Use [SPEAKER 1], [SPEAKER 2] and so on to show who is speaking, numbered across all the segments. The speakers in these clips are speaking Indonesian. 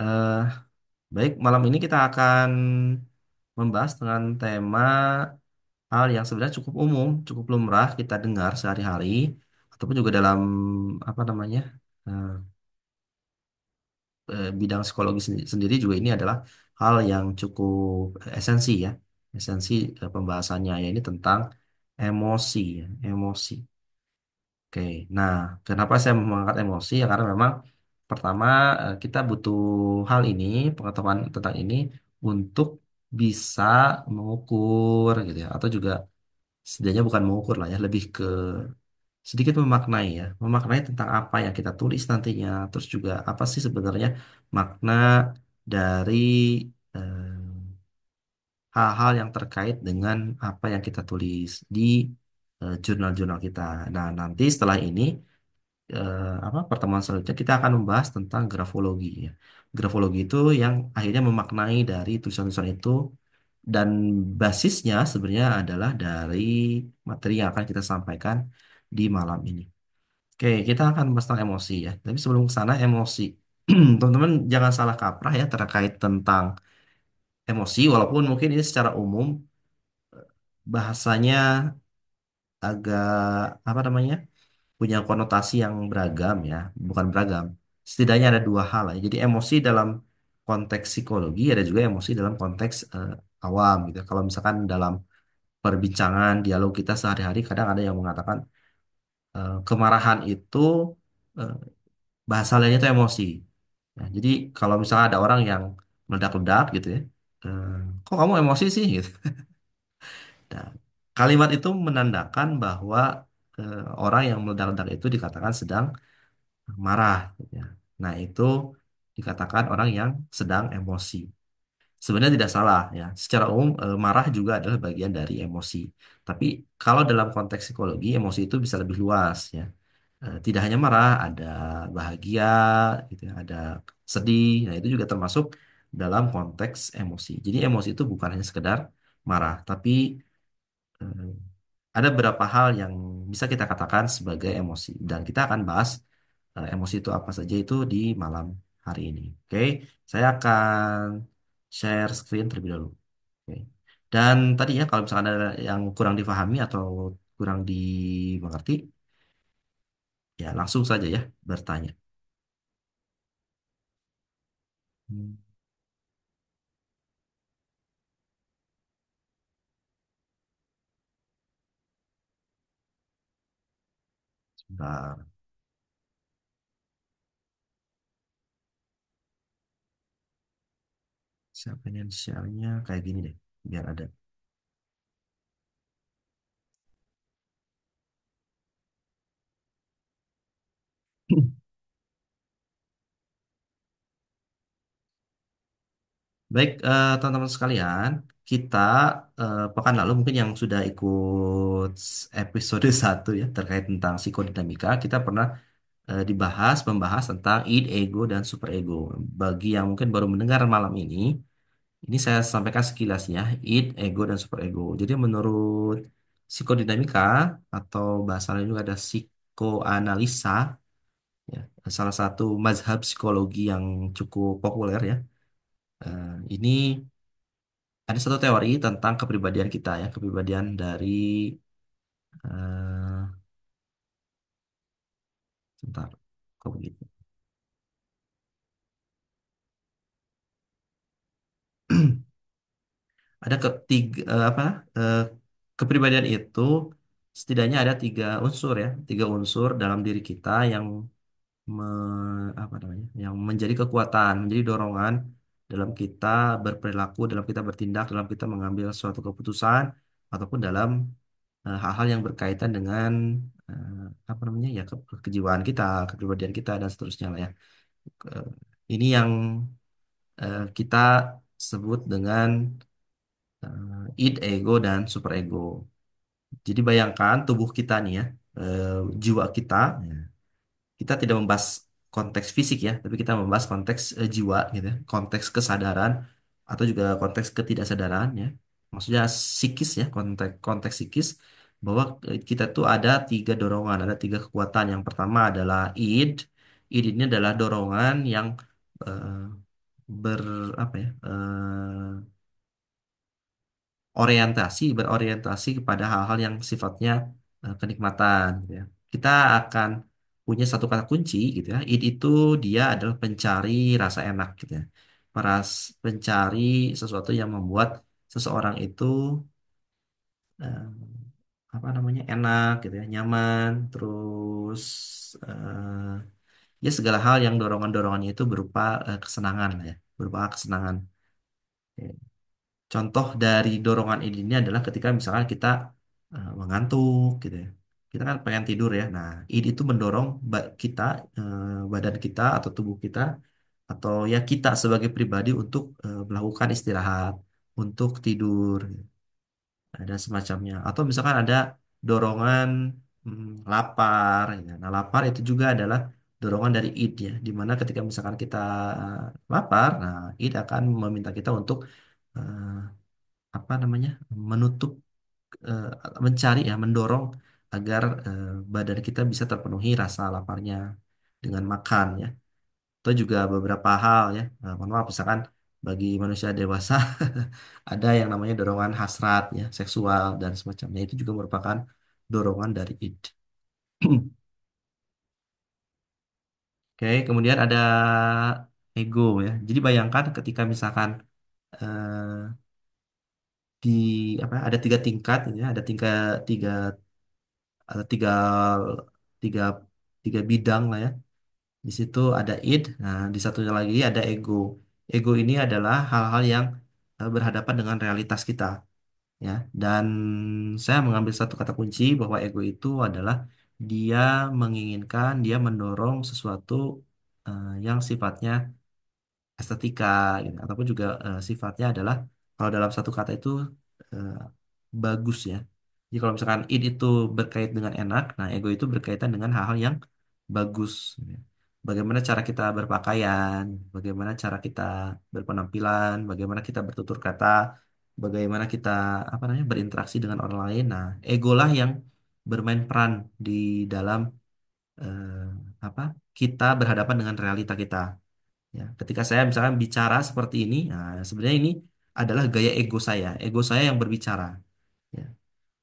[SPEAKER 1] eh, baik. Malam ini kita akan membahas dengan tema hal yang sebenarnya cukup umum, cukup lumrah kita dengar sehari-hari, ataupun juga dalam apa namanya eh, bidang psikologi sendiri juga ini adalah hal yang cukup esensi ya, esensi pembahasannya ya ini tentang emosi ya, emosi. Oke, nah kenapa saya mengangkat emosi ya karena memang pertama kita butuh hal ini, pengetahuan tentang ini untuk bisa mengukur gitu ya, atau juga setidaknya bukan mengukur lah ya, lebih ke sedikit memaknai ya, memaknai tentang apa yang kita tulis nantinya, terus juga apa sih sebenarnya makna dari hal-hal yang terkait dengan apa yang kita tulis di jurnal-jurnal kita. Nah, nanti setelah ini apa pertemuan selanjutnya kita akan membahas tentang grafologi ya. Grafologi itu yang akhirnya memaknai dari tulisan-tulisan itu dan basisnya sebenarnya adalah dari materi yang akan kita sampaikan di malam ini. Oke, kita akan membahas tentang emosi ya. Tapi sebelum ke sana emosi, teman-teman jangan salah kaprah ya terkait tentang emosi, walaupun mungkin ini secara umum bahasanya agak apa namanya punya konotasi yang beragam ya, bukan beragam. Setidaknya ada dua hal ya. Jadi emosi dalam konteks psikologi ada juga emosi dalam konteks awam gitu. Kalau misalkan dalam perbincangan dialog kita sehari-hari kadang ada yang mengatakan kemarahan itu eh, bahasa lainnya itu emosi. Ya, jadi kalau misalnya ada orang yang meledak-ledak gitu ya, eh, kok kamu emosi sih gitu. Nah, kalimat itu menandakan bahwa orang yang meledak-ledak itu dikatakan sedang marah gitu ya. Nah, itu dikatakan orang yang sedang emosi. Sebenarnya tidak salah ya. Secara umum marah juga adalah bagian dari emosi. Tapi kalau dalam konteks psikologi, emosi itu bisa lebih luas ya. Tidak hanya marah, ada bahagia, gitu ya, ada sedih. Nah, itu juga termasuk dalam konteks emosi. Jadi emosi itu bukan hanya sekedar marah, tapi eh, ada beberapa hal yang bisa kita katakan sebagai emosi. Dan kita akan bahas emosi itu apa saja itu di malam hari ini. Oke, saya akan share screen terlebih dahulu. Oke. Dan tadi ya, kalau misalkan ada yang kurang difahami atau kurang dimengerti, ya langsung saja ya bertanya. Hmm, Sebentar, saya pengen share-nya kayak gini deh, biar ada. Baik, teman-teman sekalian, kita pekan lalu mungkin yang sudah ikut episode satu ya terkait tentang psikodinamika, kita pernah membahas tentang id, ego, dan superego. Bagi yang mungkin baru mendengar malam ini saya sampaikan sekilasnya, id, ego, dan superego. Jadi menurut psikodinamika atau bahasa lain juga ada psikoanalisa, ya, salah satu mazhab psikologi yang cukup populer ya. Ini ada satu teori tentang kepribadian kita ya, kepribadian dari eh sebentar, kok begitu? Ada ketiga apa eh, kepribadian itu setidaknya ada tiga unsur ya, tiga unsur dalam diri kita yang apa namanya, yang menjadi kekuatan, menjadi dorongan dalam kita berperilaku, dalam kita bertindak, dalam kita mengambil suatu keputusan ataupun dalam hal-hal yang berkaitan dengan eh, apa namanya ya kejiwaan kita, kepribadian kita dan seterusnya lah ya. Eh, ini yang kita sebut dengan id, ego, dan superego. Jadi bayangkan tubuh kita nih ya, eh, jiwa kita, ya, kita tidak membahas konteks fisik ya, tapi kita membahas konteks jiwa gitu ya, konteks kesadaran atau juga konteks ketidaksadaran ya. Maksudnya psikis ya, konteks konteks psikis bahwa kita tuh ada tiga dorongan, ada tiga kekuatan. Yang pertama adalah id. Id ini adalah dorongan yang ber apa ya berorientasi kepada hal-hal yang sifatnya kenikmatan gitu ya. Kita akan punya satu kata kunci gitu ya. Id itu dia adalah pencari rasa enak gitu ya. Pencari sesuatu yang membuat seseorang itu eh, apa namanya enak gitu ya, nyaman, terus ya segala hal yang dorongan-dorongannya itu berupa kesenangan lah ya, berupa kesenangan. Ya. Contoh dari dorongan ini adalah ketika misalkan kita mengantuk gitu ya. Kita kan pengen tidur ya. Nah, ini itu mendorong kita, badan kita atau tubuh kita atau ya kita sebagai pribadi untuk melakukan istirahat, untuk tidur. Ada semacamnya atau misalkan ada dorongan lapar ya. Nah lapar itu juga adalah dorongan dari id ya dimana ketika misalkan kita lapar nah id akan meminta kita untuk eh, apa namanya menutup eh, mencari ya mendorong agar badan kita bisa terpenuhi rasa laparnya dengan makan ya atau juga beberapa hal ya mohon maaf misalkan bagi manusia dewasa ada yang namanya dorongan hasrat ya seksual dan semacamnya itu juga merupakan dorongan dari id. Oke, kemudian ada ego ya. Jadi bayangkan ketika misalkan eh, di apa ada tiga tingkat gitu ya, ada tiga ada tiga tiga bidang lah ya. Di situ ada id, nah di satunya lagi ada ego. Ego ini adalah hal-hal yang berhadapan dengan realitas kita, ya. Dan saya mengambil satu kata kunci bahwa ego itu adalah dia menginginkan, dia mendorong sesuatu yang sifatnya estetika, gitu. Ataupun juga sifatnya adalah kalau dalam satu kata itu eh, bagus ya. Jadi kalau misalkan id itu berkait dengan enak, nah ego itu berkaitan dengan hal-hal yang bagus. Ya. Bagaimana cara kita berpakaian, bagaimana cara kita berpenampilan, bagaimana kita bertutur kata, bagaimana kita apa namanya berinteraksi dengan orang lain. Nah, ego lah yang bermain peran di dalam eh, apa kita berhadapan dengan realita kita. Ya, ketika saya misalkan bicara seperti ini, nah, sebenarnya ini adalah gaya ego saya yang berbicara. Ya.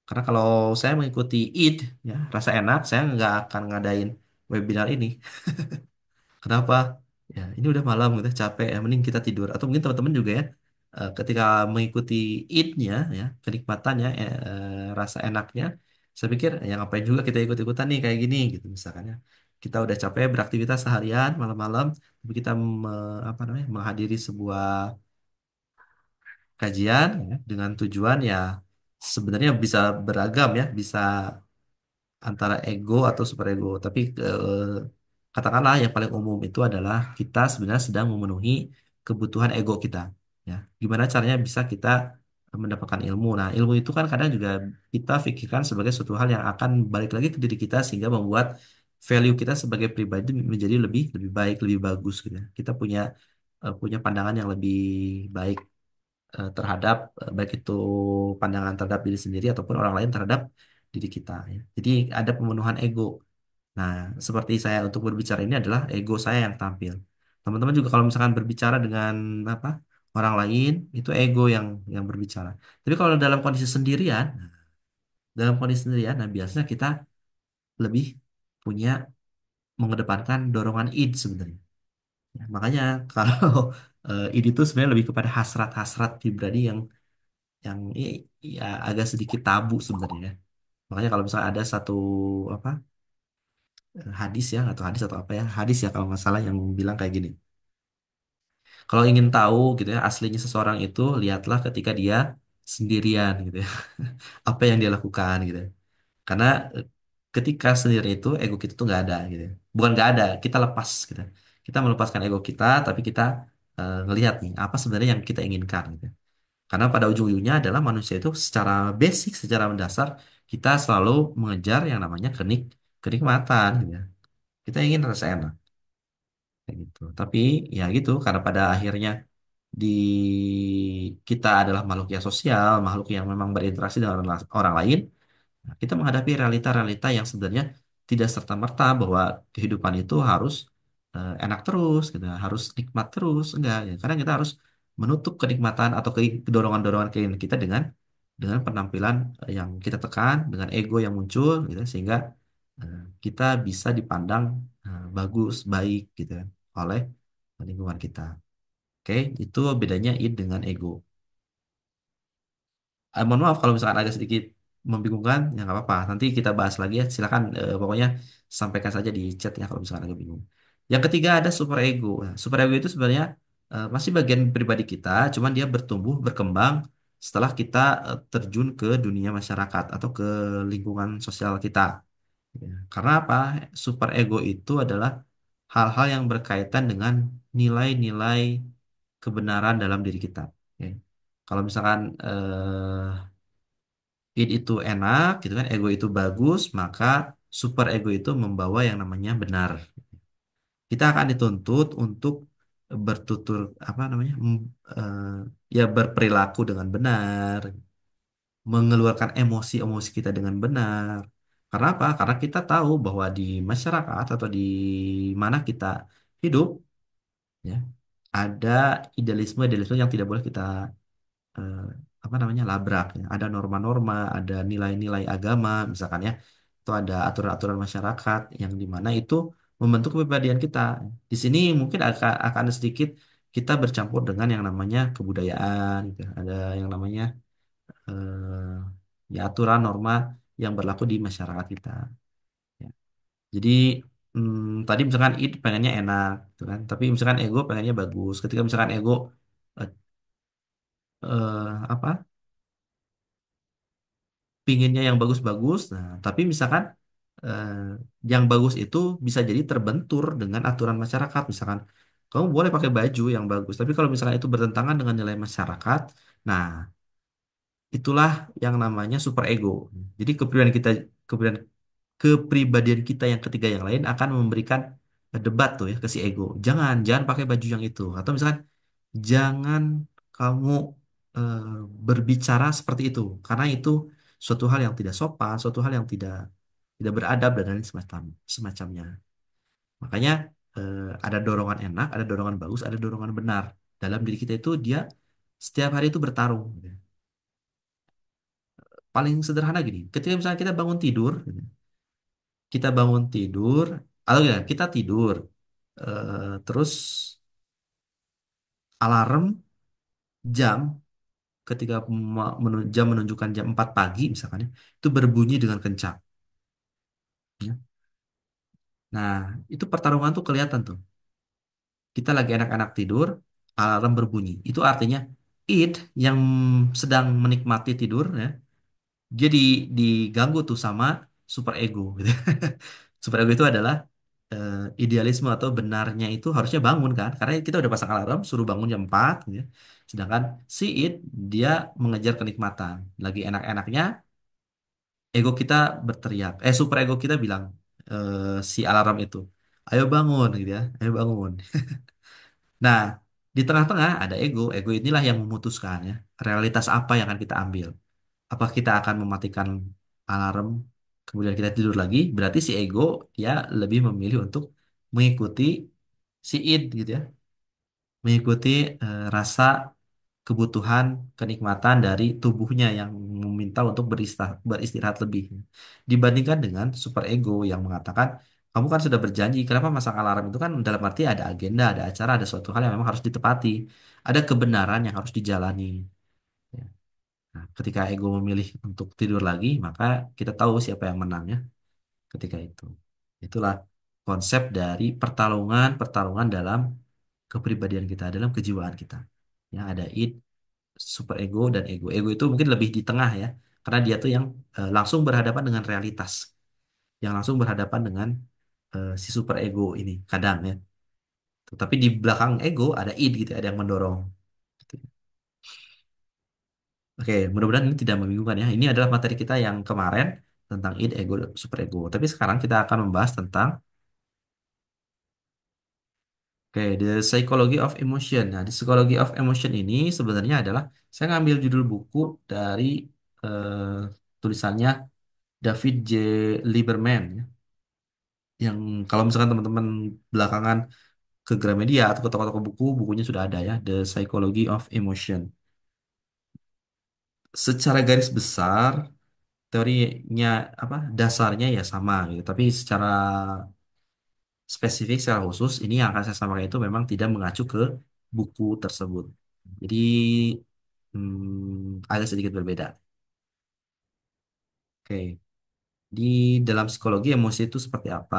[SPEAKER 1] Karena kalau saya mengikuti id, ya, rasa enak, saya nggak akan ngadain webinar ini. Kenapa? Ya, ini udah malam, udah capek, ya, mending kita tidur. Atau mungkin teman-teman juga ya, ketika mengikuti id-nya, ya, kenikmatannya, rasa enaknya, saya pikir, ya ngapain juga kita ikut-ikutan nih kayak gini, gitu misalkan ya. Kita udah capek beraktivitas seharian, malam-malam, tapi kita apa namanya, menghadiri sebuah kajian ya, dengan tujuan ya sebenarnya bisa beragam ya, bisa antara ego atau superego. Tapi katakanlah yang paling umum itu adalah kita sebenarnya sedang memenuhi kebutuhan ego kita. Ya, gimana caranya bisa kita mendapatkan ilmu? Nah, ilmu itu kan kadang juga kita pikirkan sebagai suatu hal yang akan balik lagi ke diri kita sehingga membuat value kita sebagai pribadi menjadi lebih lebih baik, lebih bagus gitu ya. Kita punya pandangan yang lebih baik terhadap baik itu pandangan terhadap diri sendiri ataupun orang lain terhadap diri kita ya. Jadi ada pemenuhan ego. Nah, seperti saya untuk berbicara ini adalah ego saya yang tampil. Teman-teman juga kalau misalkan berbicara dengan apa orang lain itu ego yang berbicara. Tapi kalau dalam kondisi sendirian, nah biasanya kita lebih punya mengedepankan dorongan id sebenarnya. Ya, makanya kalau id itu sebenarnya lebih kepada hasrat-hasrat pribadi yang agak sedikit tabu sebenarnya. Makanya kalau misalnya ada satu apa hadis ya atau hadis atau apa ya hadis ya kalau nggak salah yang bilang kayak gini. Kalau ingin tahu gitu ya aslinya seseorang itu lihatlah ketika dia sendirian gitu ya. Apa yang dia lakukan gitu ya. Karena ketika sendiri itu ego kita tuh nggak ada gitu ya. Bukan nggak ada, kita lepas gitu. Kita melepaskan ego kita tapi kita ngelihat nih apa sebenarnya yang kita inginkan gitu. Karena pada ujung-ujungnya adalah manusia itu secara basic, secara mendasar, kita selalu mengejar yang namanya kenikmatan, gitu ya. Kita ingin rasa enak, kayak gitu. Tapi ya gitu, karena pada akhirnya di kita adalah makhluk yang sosial, makhluk yang memang berinteraksi dengan orang lain, nah, kita menghadapi realita-realita yang sebenarnya tidak serta-merta bahwa kehidupan itu harus enak terus gitu, harus nikmat terus, enggak ya. Kadang kita harus menutup kenikmatan atau kedorongan-dorongan keinginan kita dengan penampilan yang kita tekan, dengan ego yang muncul gitu sehingga kita bisa dipandang bagus, baik gitu kan oleh lingkungan kita. Oke, itu bedanya id dengan ego. Mohon maaf kalau misalkan agak sedikit membingungkan, ya nggak apa-apa. Nanti kita bahas lagi ya. Silakan pokoknya sampaikan saja di chat ya kalau misalkan agak bingung. Yang ketiga ada superego. Nah, superego itu sebenarnya masih bagian pribadi kita, cuman dia bertumbuh, berkembang setelah kita terjun ke dunia masyarakat atau ke lingkungan sosial kita. Ya, karena apa? Superego itu adalah hal-hal yang berkaitan dengan nilai-nilai kebenaran dalam diri kita. Oke. Kalau misalkan id itu enak, gitu kan, ego itu bagus, maka super ego itu membawa yang namanya benar. Kita akan dituntut untuk bertutur apa namanya, ya berperilaku dengan benar, mengeluarkan emosi-emosi kita dengan benar. Karena apa? Karena kita tahu bahwa di masyarakat atau di mana kita hidup, ya, ada idealisme-idealisme yang tidak boleh kita eh, apa namanya labrak ya. Ada norma-norma, ada nilai-nilai agama misalkan ya, atau ada aturan-aturan masyarakat yang dimana itu membentuk kepribadian kita. Di sini mungkin akan sedikit kita bercampur dengan yang namanya kebudayaan, gitu. Ada yang namanya ya aturan norma yang berlaku di masyarakat kita. Ya. Jadi tadi misalkan id pengennya enak, gitu kan. Tapi misalkan ego pengennya bagus. Ketika misalkan ego eh, apa pinginnya yang bagus-bagus. Nah, tapi misalkan eh, yang bagus itu bisa jadi terbentur dengan aturan masyarakat. Misalkan kamu boleh pakai baju yang bagus, tapi kalau misalkan itu bertentangan dengan nilai masyarakat, nah itulah yang namanya super ego. Jadi kepribadian kita yang ketiga yang lain akan memberikan debat tuh ya ke si ego. Jangan pakai baju yang itu. Atau misalkan jangan kamu eh, berbicara seperti itu karena itu suatu hal yang tidak sopan, suatu hal yang tidak beradab dan lain semacamnya. Makanya ada dorongan enak, ada dorongan bagus, ada dorongan benar. Dalam diri kita itu dia setiap hari itu bertarung, gitu. Paling sederhana gini, ketika misalnya kita bangun tidur, gitu, kita bangun tidur, atau ya kita tidur, terus alarm jam ketika jam menunjukkan jam 4 pagi misalkan ya, itu berbunyi dengan kencang. Ya. Nah, itu pertarungan tuh kelihatan tuh. Kita lagi enak-enak tidur, alarm berbunyi. Itu artinya id yang sedang menikmati tidur ya, dia diganggu tuh sama super ego gitu. Super ego itu adalah eh, idealisme atau benarnya itu harusnya bangun kan, karena kita udah pasang alarm suruh bangun jam 4 gitu ya. Sedangkan si id dia mengejar kenikmatan. Lagi enak-enaknya ego kita berteriak, super ego kita bilang si alarm itu, ayo bangun gitu ya, ayo bangun. Nah, di tengah-tengah ada ego. Ego inilah yang memutuskan ya, realitas apa yang akan kita ambil. Apa kita akan mematikan alarm, kemudian kita tidur lagi, berarti si ego dia lebih memilih untuk mengikuti si id gitu ya, mengikuti rasa kebutuhan kenikmatan dari tubuhnya yang meminta untuk beristirahat lebih dibandingkan dengan super ego yang mengatakan kamu kan sudah berjanji, kenapa masang alarm itu kan dalam arti ada agenda, ada acara, ada suatu hal yang memang harus ditepati, ada kebenaran yang harus dijalani. Ya. Nah, ketika ego memilih untuk tidur lagi, maka kita tahu siapa yang menang ya ketika itu. Itulah konsep dari pertarungan-pertarungan dalam kepribadian kita, dalam kejiwaan kita. Ya, ada id, super ego, dan ego. Ego itu mungkin lebih di tengah ya, karena dia tuh yang langsung berhadapan dengan realitas, yang langsung berhadapan dengan si super ego ini kadang ya. Tapi di belakang ego ada id gitu, ada yang mendorong. Gitu. Oke, mudah-mudahan ini tidak membingungkan ya. Ini adalah materi kita yang kemarin tentang id, ego, super ego. Tapi sekarang kita akan membahas tentang oke, the psychology of emotion. Nah, di psychology of emotion ini sebenarnya adalah saya ngambil judul buku dari tulisannya David J. Lieberman, ya. Yang kalau misalkan teman-teman belakangan ke Gramedia atau ke toko-toko buku, bukunya sudah ada ya, The Psychology of Emotion. Secara garis besar, teorinya apa dasarnya ya sama gitu, tapi secara spesifik, secara khusus, ini yang akan saya sampaikan itu memang tidak mengacu ke buku tersebut. Jadi agak sedikit berbeda. Oke, di dalam psikologi emosi itu seperti apa?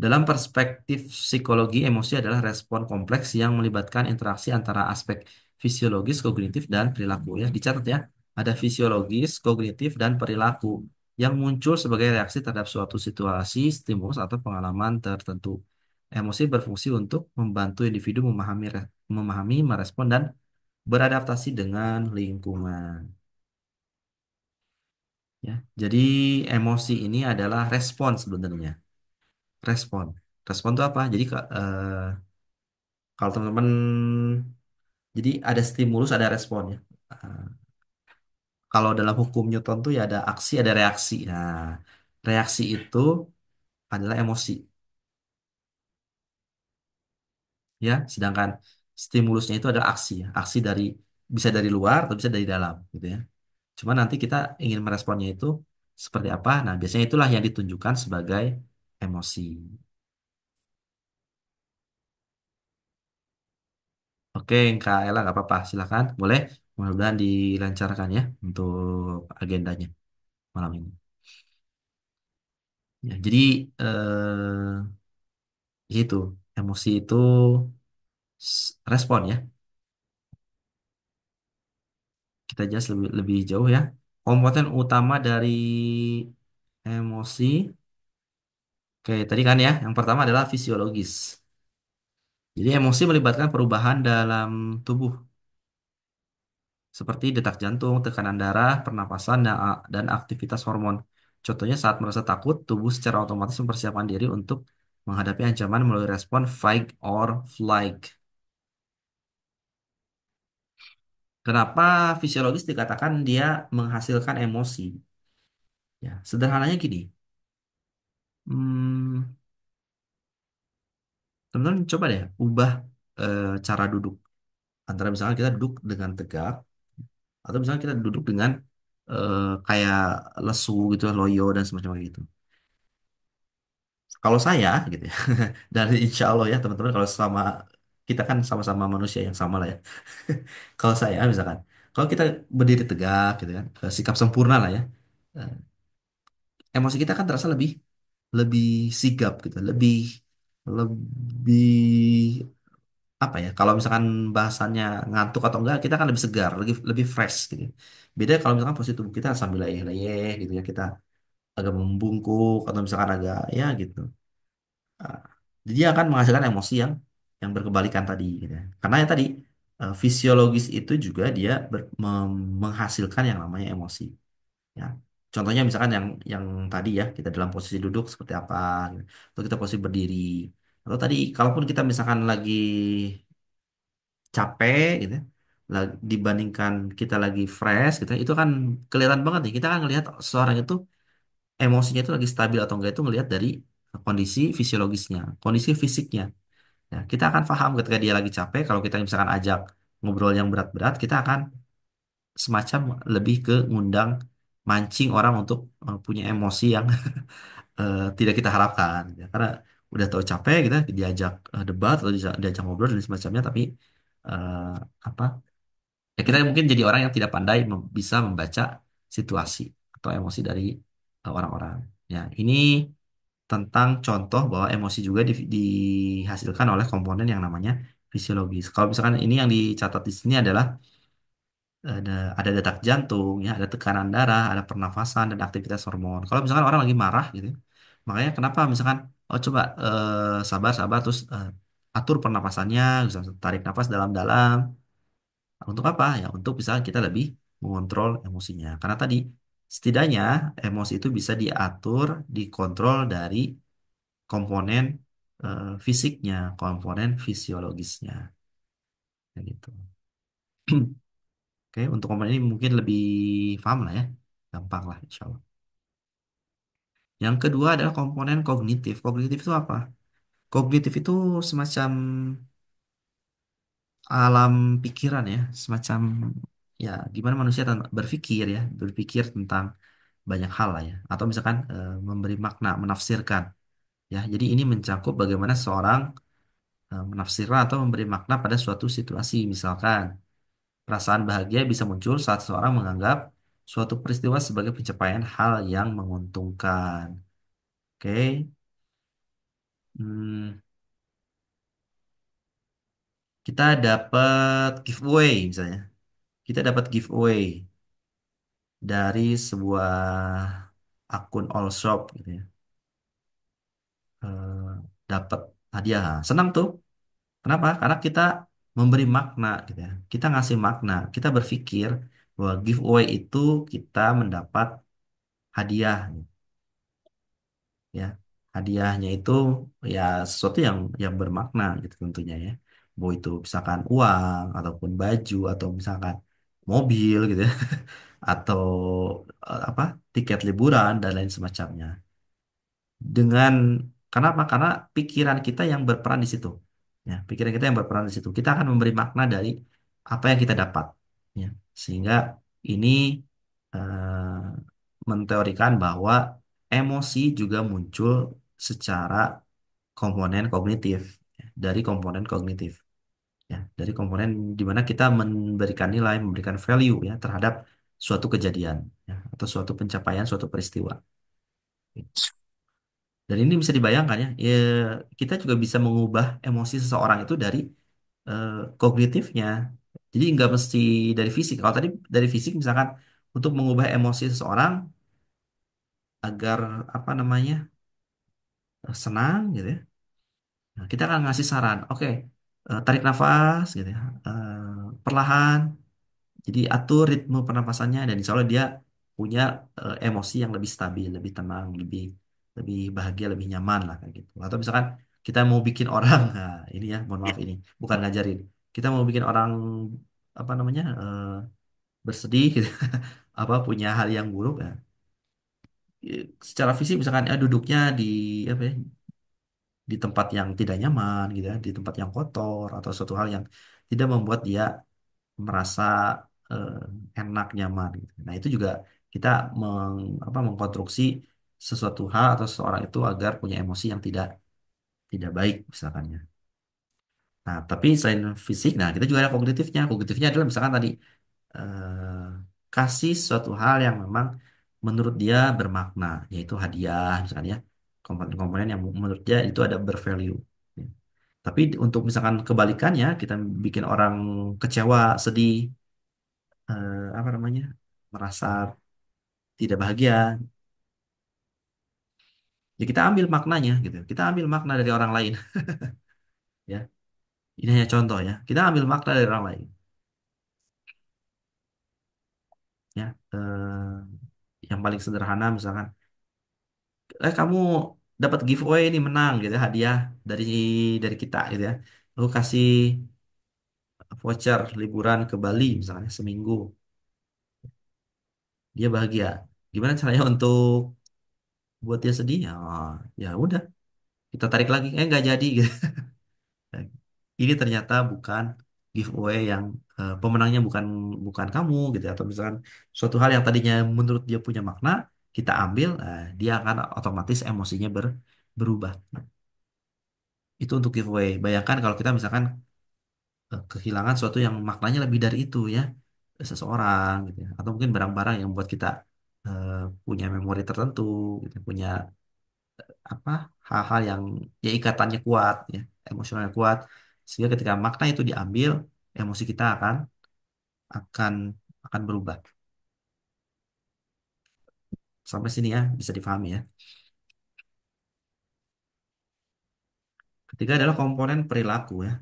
[SPEAKER 1] Dalam perspektif psikologi, emosi adalah respon kompleks yang melibatkan interaksi antara aspek fisiologis, kognitif, dan perilaku. Ya, dicatat ya, ada fisiologis, kognitif, dan perilaku yang muncul sebagai reaksi terhadap suatu situasi, stimulus, atau pengalaman tertentu. Emosi berfungsi untuk membantu individu memahami, merespon, dan beradaptasi dengan lingkungan. Ya, jadi emosi ini adalah respon sebenarnya. Respon. Respon itu apa? Jadi kalau teman-teman, jadi ada stimulus, ada respon ya. Eh, Kalau dalam hukum Newton tuh ya ada aksi, ada reaksi. Nah, reaksi itu adalah emosi, ya. Sedangkan stimulusnya itu adalah aksi, ya. Aksi dari bisa dari luar atau bisa dari dalam, gitu ya. Cuma nanti kita ingin meresponnya itu seperti apa. Nah, biasanya itulah yang ditunjukkan sebagai emosi. Oke, Kak Ella, nggak apa-apa. Silakan, boleh. Mudah-mudahan dilancarkan ya untuk agendanya malam ini. Ya, jadi itu emosi itu respon ya. Kita jelas lebih lebih jauh ya. Komponen utama dari emosi. Oke, tadi kan ya, yang pertama adalah fisiologis. Jadi emosi melibatkan perubahan dalam tubuh seperti detak jantung, tekanan darah, pernapasan, dan aktivitas hormon. Contohnya saat merasa takut, tubuh secara otomatis mempersiapkan diri untuk menghadapi ancaman melalui respon fight or flight. Kenapa fisiologis dikatakan dia menghasilkan emosi? Ya, sederhananya gini. Hmm, teman-teman coba deh ubah cara duduk. Antara misalnya kita duduk dengan tegak, atau misalnya kita duduk dengan kayak lesu gitu, loyo dan semacam gitu. Kalau saya gitu ya, dan insya Allah ya teman-teman, kalau sama kita kan sama-sama manusia yang sama lah ya. Kalau saya misalkan, kalau kita berdiri tegak gitu kan, sikap sempurna lah ya, eh, emosi kita kan terasa lebih lebih sigap gitu, lebih lebih apa ya? Kalau misalkan bahasannya ngantuk atau enggak, kita kan lebih segar, lebih lebih fresh gitu. Beda kalau misalkan posisi tubuh kita sambil leyeh-leyeh gitu ya, kita agak membungkuk atau misalkan agak ya gitu. Ah, jadi dia akan menghasilkan emosi yang berkebalikan tadi gitu ya. Karena ya tadi fisiologis itu juga dia menghasilkan yang namanya emosi. Ya. Contohnya misalkan yang tadi ya, kita dalam posisi duduk seperti apa, gitu. Atau kita posisi berdiri. Atau tadi kalaupun kita misalkan lagi capek gitu ya, dibandingkan kita lagi fresh gitu ya, itu kan kelihatan banget nih. Kita kan ngelihat seseorang itu emosinya itu lagi stabil atau enggak itu ngelihat dari kondisi fisiologisnya, kondisi fisiknya. Ya, kita akan paham ketika dia lagi capek, kalau kita misalkan ajak ngobrol yang berat-berat, kita akan semacam lebih ke ngundang, mancing orang untuk punya emosi yang tidak kita harapkan ya. Karena udah tahu capek kita diajak debat atau diajak ngobrol dan semacamnya, tapi eh, apa ya, kita mungkin jadi orang yang tidak pandai bisa membaca situasi atau emosi dari orang-orang. Ya, ini tentang contoh bahwa emosi juga dihasilkan oleh komponen yang namanya fisiologis. Kalau misalkan ini yang dicatat di sini adalah ada detak jantung, ya, ada tekanan darah, ada pernafasan dan aktivitas hormon. Kalau misalkan orang lagi marah gitu, ya, makanya kenapa misalkan oh coba sabar-sabar terus atur pernapasannya, bisa tarik nafas dalam-dalam. Untuk apa? Ya untuk bisa kita lebih mengontrol emosinya. Karena tadi setidaknya emosi itu bisa diatur, dikontrol dari komponen fisiknya, komponen fisiologisnya, kayak gitu. Oke, untuk komponen ini mungkin lebih paham lah ya. Gampang lah, insya Allah. Yang kedua adalah komponen kognitif. Kognitif itu apa? Kognitif itu semacam alam pikiran ya, semacam ya gimana manusia berpikir ya, berpikir tentang banyak hal lah ya, atau misalkan memberi makna, menafsirkan ya. Jadi ini mencakup bagaimana seorang menafsirkan atau memberi makna pada suatu situasi. Misalkan perasaan bahagia bisa muncul saat seorang menganggap suatu peristiwa sebagai pencapaian hal yang menguntungkan. Oke. Hmm, kita dapat giveaway misalnya. Kita dapat giveaway dari sebuah akun all shop gitu ya. Eh, dapat hadiah. Senang tuh. Kenapa? Karena kita memberi makna gitu ya. Kita ngasih makna. Kita berpikir bahwa giveaway itu kita mendapat hadiah ya. Hadiahnya itu ya sesuatu yang bermakna gitu tentunya ya. Bahwa itu misalkan uang ataupun baju atau misalkan mobil gitu ya. Atau apa tiket liburan dan lain semacamnya. Dengan kenapa? Karena pikiran kita yang berperan di situ. Ya, pikiran kita yang berperan di situ. Kita akan memberi makna dari apa yang kita dapat. Ya, sehingga ini menteorikan bahwa emosi juga muncul secara komponen kognitif ya, dari komponen kognitif ya, dari komponen di mana kita memberikan nilai, memberikan value ya terhadap suatu kejadian ya, atau suatu pencapaian, suatu peristiwa. Dan ini bisa dibayangkan ya, ya kita juga bisa mengubah emosi seseorang itu dari eh, kognitifnya. Jadi nggak mesti dari fisik. Kalau tadi dari fisik misalkan untuk mengubah emosi seseorang agar apa namanya senang gitu ya. Nah, kita akan ngasih saran. Oke, tarik nafas gitu ya, perlahan. Jadi atur ritme pernapasannya dan insya Allah dia punya emosi yang lebih stabil, lebih tenang, lebih lebih bahagia, lebih nyaman lah kayak gitu. Atau misalkan kita mau bikin orang, nah ini ya, mohon maaf ini bukan ngajarin. Kita mau bikin orang apa namanya bersedih, gitu, apa punya hal yang buruk, ya. Secara fisik misalkan ya duduknya di apa ya, di tempat yang tidak nyaman gitu ya, di tempat yang kotor atau suatu hal yang tidak membuat dia merasa eh, enak nyaman gitu. Nah itu juga kita mengkonstruksi sesuatu hal atau seseorang itu agar punya emosi yang tidak baik misalkannya. Nah tapi selain fisik, nah kita juga ada kognitifnya. Kognitifnya adalah misalkan tadi kasih suatu hal yang memang menurut dia bermakna, yaitu hadiah misalkan ya, komponen-komponen yang menurut dia itu ada bervalue. Tapi untuk misalkan kebalikannya, kita bikin orang kecewa, sedih, apa namanya, merasa tidak bahagia, ya kita ambil maknanya gitu. Kita ambil makna dari orang lain, ya. Ini hanya contoh ya. Kita ambil makna dari orang lain, ya. Yang paling sederhana misalkan, kamu dapat giveaway ini menang gitu, hadiah dari dari kita gitu ya. Lalu kasih voucher liburan ke Bali misalnya seminggu, dia bahagia. Gimana caranya untuk buat dia sedih? Ya, ya udah kita tarik lagi, nggak jadi gitu. Ini ternyata bukan giveaway yang pemenangnya bukan bukan kamu gitu ya. Atau misalkan suatu hal yang tadinya menurut dia punya makna kita ambil, dia akan otomatis emosinya berubah. Itu untuk giveaway. Bayangkan kalau kita misalkan kehilangan suatu yang maknanya lebih dari itu ya, seseorang gitu ya. Atau mungkin barang-barang yang membuat kita eh, punya memori tertentu gitu, punya apa hal-hal yang ya ikatannya kuat ya, emosionalnya kuat, sehingga ketika makna itu diambil, emosi kita akan akan berubah. Sampai sini ya bisa difahami ya. Ketiga adalah komponen perilaku ya.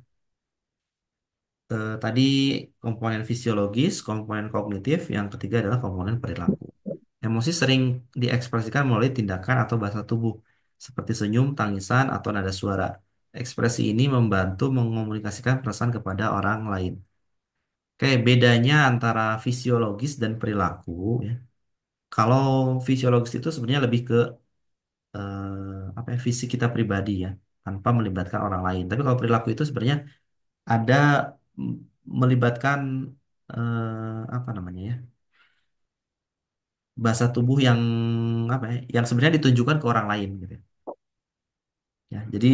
[SPEAKER 1] Tadi komponen fisiologis, komponen kognitif, yang ketiga adalah komponen perilaku. Emosi sering diekspresikan melalui tindakan atau bahasa tubuh, seperti senyum, tangisan, atau nada suara. Ekspresi ini membantu mengomunikasikan perasaan kepada orang lain. Kayak bedanya antara fisiologis dan perilaku, ya. Kalau fisiologis itu sebenarnya lebih ke apa ya, fisik kita pribadi ya, tanpa melibatkan orang lain. Tapi kalau perilaku itu sebenarnya ada mm, melibatkan apa namanya ya, bahasa tubuh yang apa ya, yang sebenarnya ditunjukkan ke orang lain gitu ya. Jadi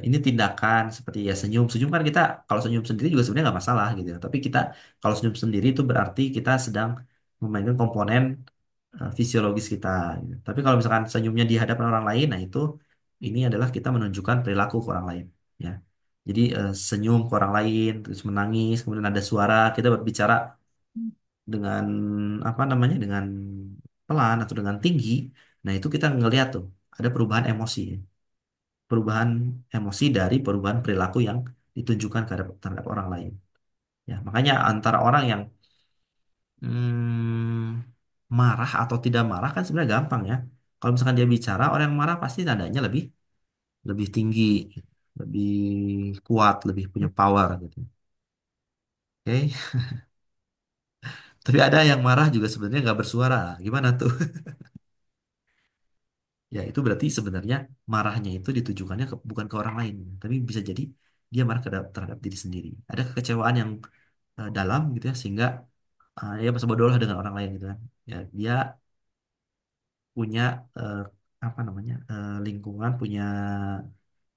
[SPEAKER 1] ini tindakan seperti ya senyum. Senyum kan kita kalau senyum sendiri juga sebenarnya nggak masalah gitu ya. Tapi kita kalau senyum sendiri itu berarti kita sedang memainkan komponen fisiologis kita, gitu. Tapi kalau misalkan senyumnya di hadapan orang lain, nah itu ini adalah kita menunjukkan perilaku ke orang lain ya. Jadi senyum ke orang lain, terus menangis, kemudian ada suara, kita berbicara dengan apa namanya, dengan pelan atau dengan tinggi. Nah itu kita ngelihat tuh ada perubahan emosi, perubahan emosi dari perubahan perilaku yang ditunjukkan terhadap orang lain. Ya, makanya antara orang yang marah atau tidak marah kan sebenarnya gampang ya. Kalau misalkan dia bicara, orang yang marah pasti nadanya lebih lebih tinggi, lebih kuat, lebih punya power gitu. Oke. Tapi ada yang marah juga sebenarnya nggak bersuara. Gimana tuh? Ya itu berarti sebenarnya marahnya itu ditujukannya bukan ke orang lain, tapi bisa jadi dia marah terhadap diri sendiri. Ada kekecewaan yang dalam gitu ya, sehingga ya masa bodoh lah dengan orang lain gitu kan. Ya dia punya eh, apa namanya, lingkungan, punya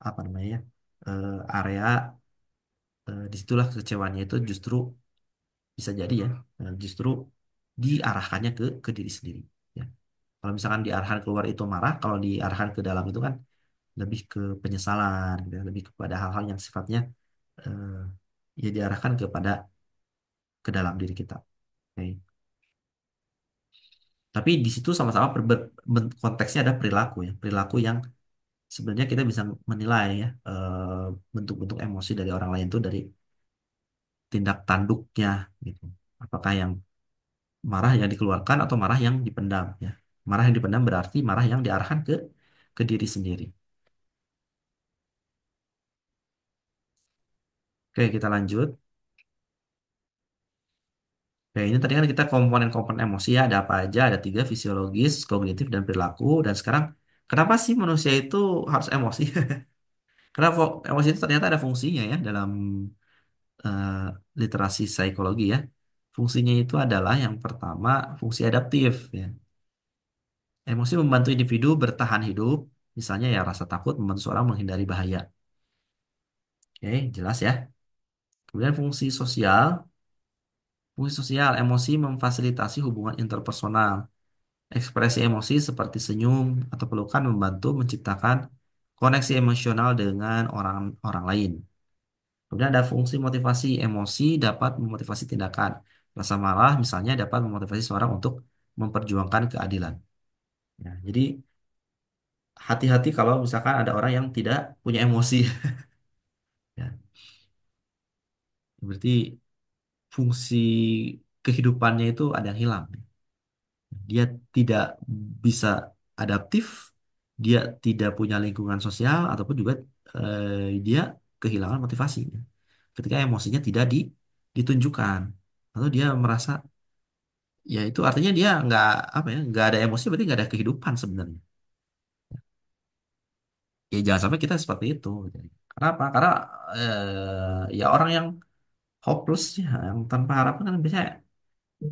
[SPEAKER 1] apa namanya ya, area, disitulah kekecewaannya itu justru bisa jadi ya, justru diarahkannya ke diri sendiri ya. Kalau misalkan diarahkan keluar itu marah, kalau diarahkan ke dalam itu kan lebih ke penyesalan gitu ya, lebih kepada hal-hal yang sifatnya eh, ya diarahkan ke dalam diri kita. Oke. Tapi di situ sama-sama konteksnya ada perilaku ya, perilaku yang sebenarnya kita bisa menilai ya, bentuk-bentuk emosi dari orang lain itu dari tindak tanduknya gitu. Apakah yang marah yang dikeluarkan atau marah yang dipendam ya. Marah yang dipendam berarti marah yang diarahkan ke diri sendiri. Oke, kita lanjut. Oke, ini tadi kan kita komponen-komponen emosi ya, ada apa aja? Ada tiga, fisiologis, kognitif, dan perilaku. Dan sekarang, kenapa sih manusia itu harus emosi? Karena emosi itu ternyata ada fungsinya ya dalam eh, literasi psikologi ya. Fungsinya itu adalah yang pertama, fungsi adaptif ya. Emosi membantu individu bertahan hidup. Misalnya ya rasa takut membantu seorang menghindari bahaya. Oke, jelas ya. Kemudian fungsi sosial, emosi memfasilitasi hubungan interpersonal. Ekspresi emosi seperti senyum atau pelukan membantu menciptakan koneksi emosional dengan orang-orang lain. Kemudian ada fungsi motivasi, emosi dapat memotivasi tindakan. Rasa marah misalnya dapat memotivasi seorang untuk memperjuangkan keadilan. Ya, jadi hati-hati kalau misalkan ada orang yang tidak punya emosi. Ya, berarti fungsi kehidupannya itu ada yang hilang. Dia tidak bisa adaptif, dia tidak punya lingkungan sosial, ataupun juga dia kehilangan motivasi. Ketika emosinya tidak ditunjukkan, atau dia merasa ya itu artinya dia nggak apa ya, nggak ada emosi berarti nggak ada kehidupan sebenarnya. Ya jangan sampai kita seperti itu, gitu. Karena apa? Karena ya orang yang hopeless ya, yang tanpa harapan kan biasanya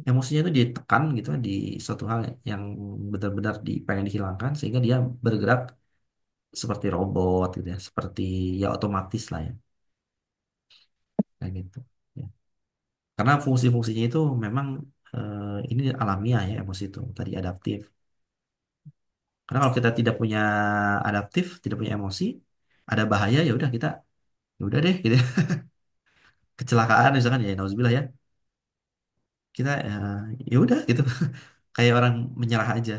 [SPEAKER 1] emosinya itu ditekan gitu kan di suatu hal yang benar-benar pengen dihilangkan, sehingga dia bergerak seperti robot gitu ya, seperti ya otomatis lah ya, kayak gitu ya. Karena fungsi-fungsinya itu memang ini alamiah ya, emosi itu tadi adaptif. Karena kalau kita tidak punya adaptif, tidak punya emosi, ada bahaya ya udah kita ya udah deh gitu. Kecelakaan misalkan ya nauzubillah ya, kita ya udah gitu. Kayak orang menyerah aja.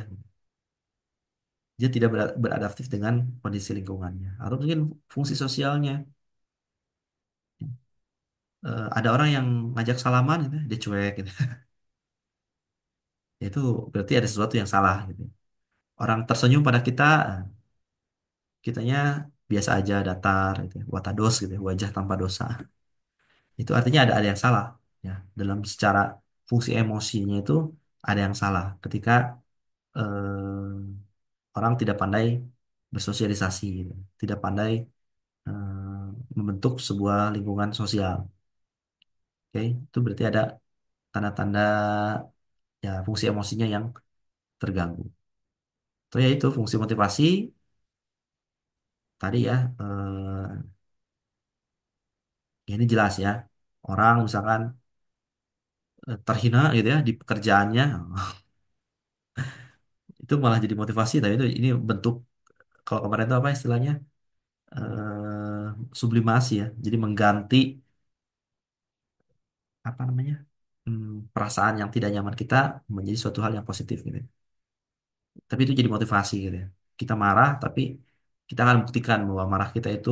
[SPEAKER 1] Dia tidak beradaptif dengan kondisi lingkungannya. Atau mungkin fungsi sosialnya. Ada orang yang ngajak salaman gitu, dia cuek gitu. Itu berarti ada sesuatu yang salah gitu. Orang tersenyum pada kita, kitanya biasa aja, datar gitu, ya. Watados gitu, ya, wajah tanpa dosa. Itu artinya ada yang salah ya. Dalam secara fungsi emosinya itu ada yang salah ketika orang tidak pandai bersosialisasi, gitu. Tidak pandai membentuk sebuah lingkungan sosial. Oke, itu berarti ada tanda-tanda ya fungsi emosinya yang terganggu. Itu ya itu fungsi motivasi tadi ya, ya ini jelas ya. Orang misalkan terhina gitu ya di pekerjaannya, itu malah jadi motivasi. Tapi itu ini bentuk kalau kemarin itu apa istilahnya, sublimasi ya. Jadi mengganti apa namanya, perasaan yang tidak nyaman kita menjadi suatu hal yang positif gitu. Tapi itu jadi motivasi gitu ya. Kita marah, tapi kita akan buktikan bahwa marah kita itu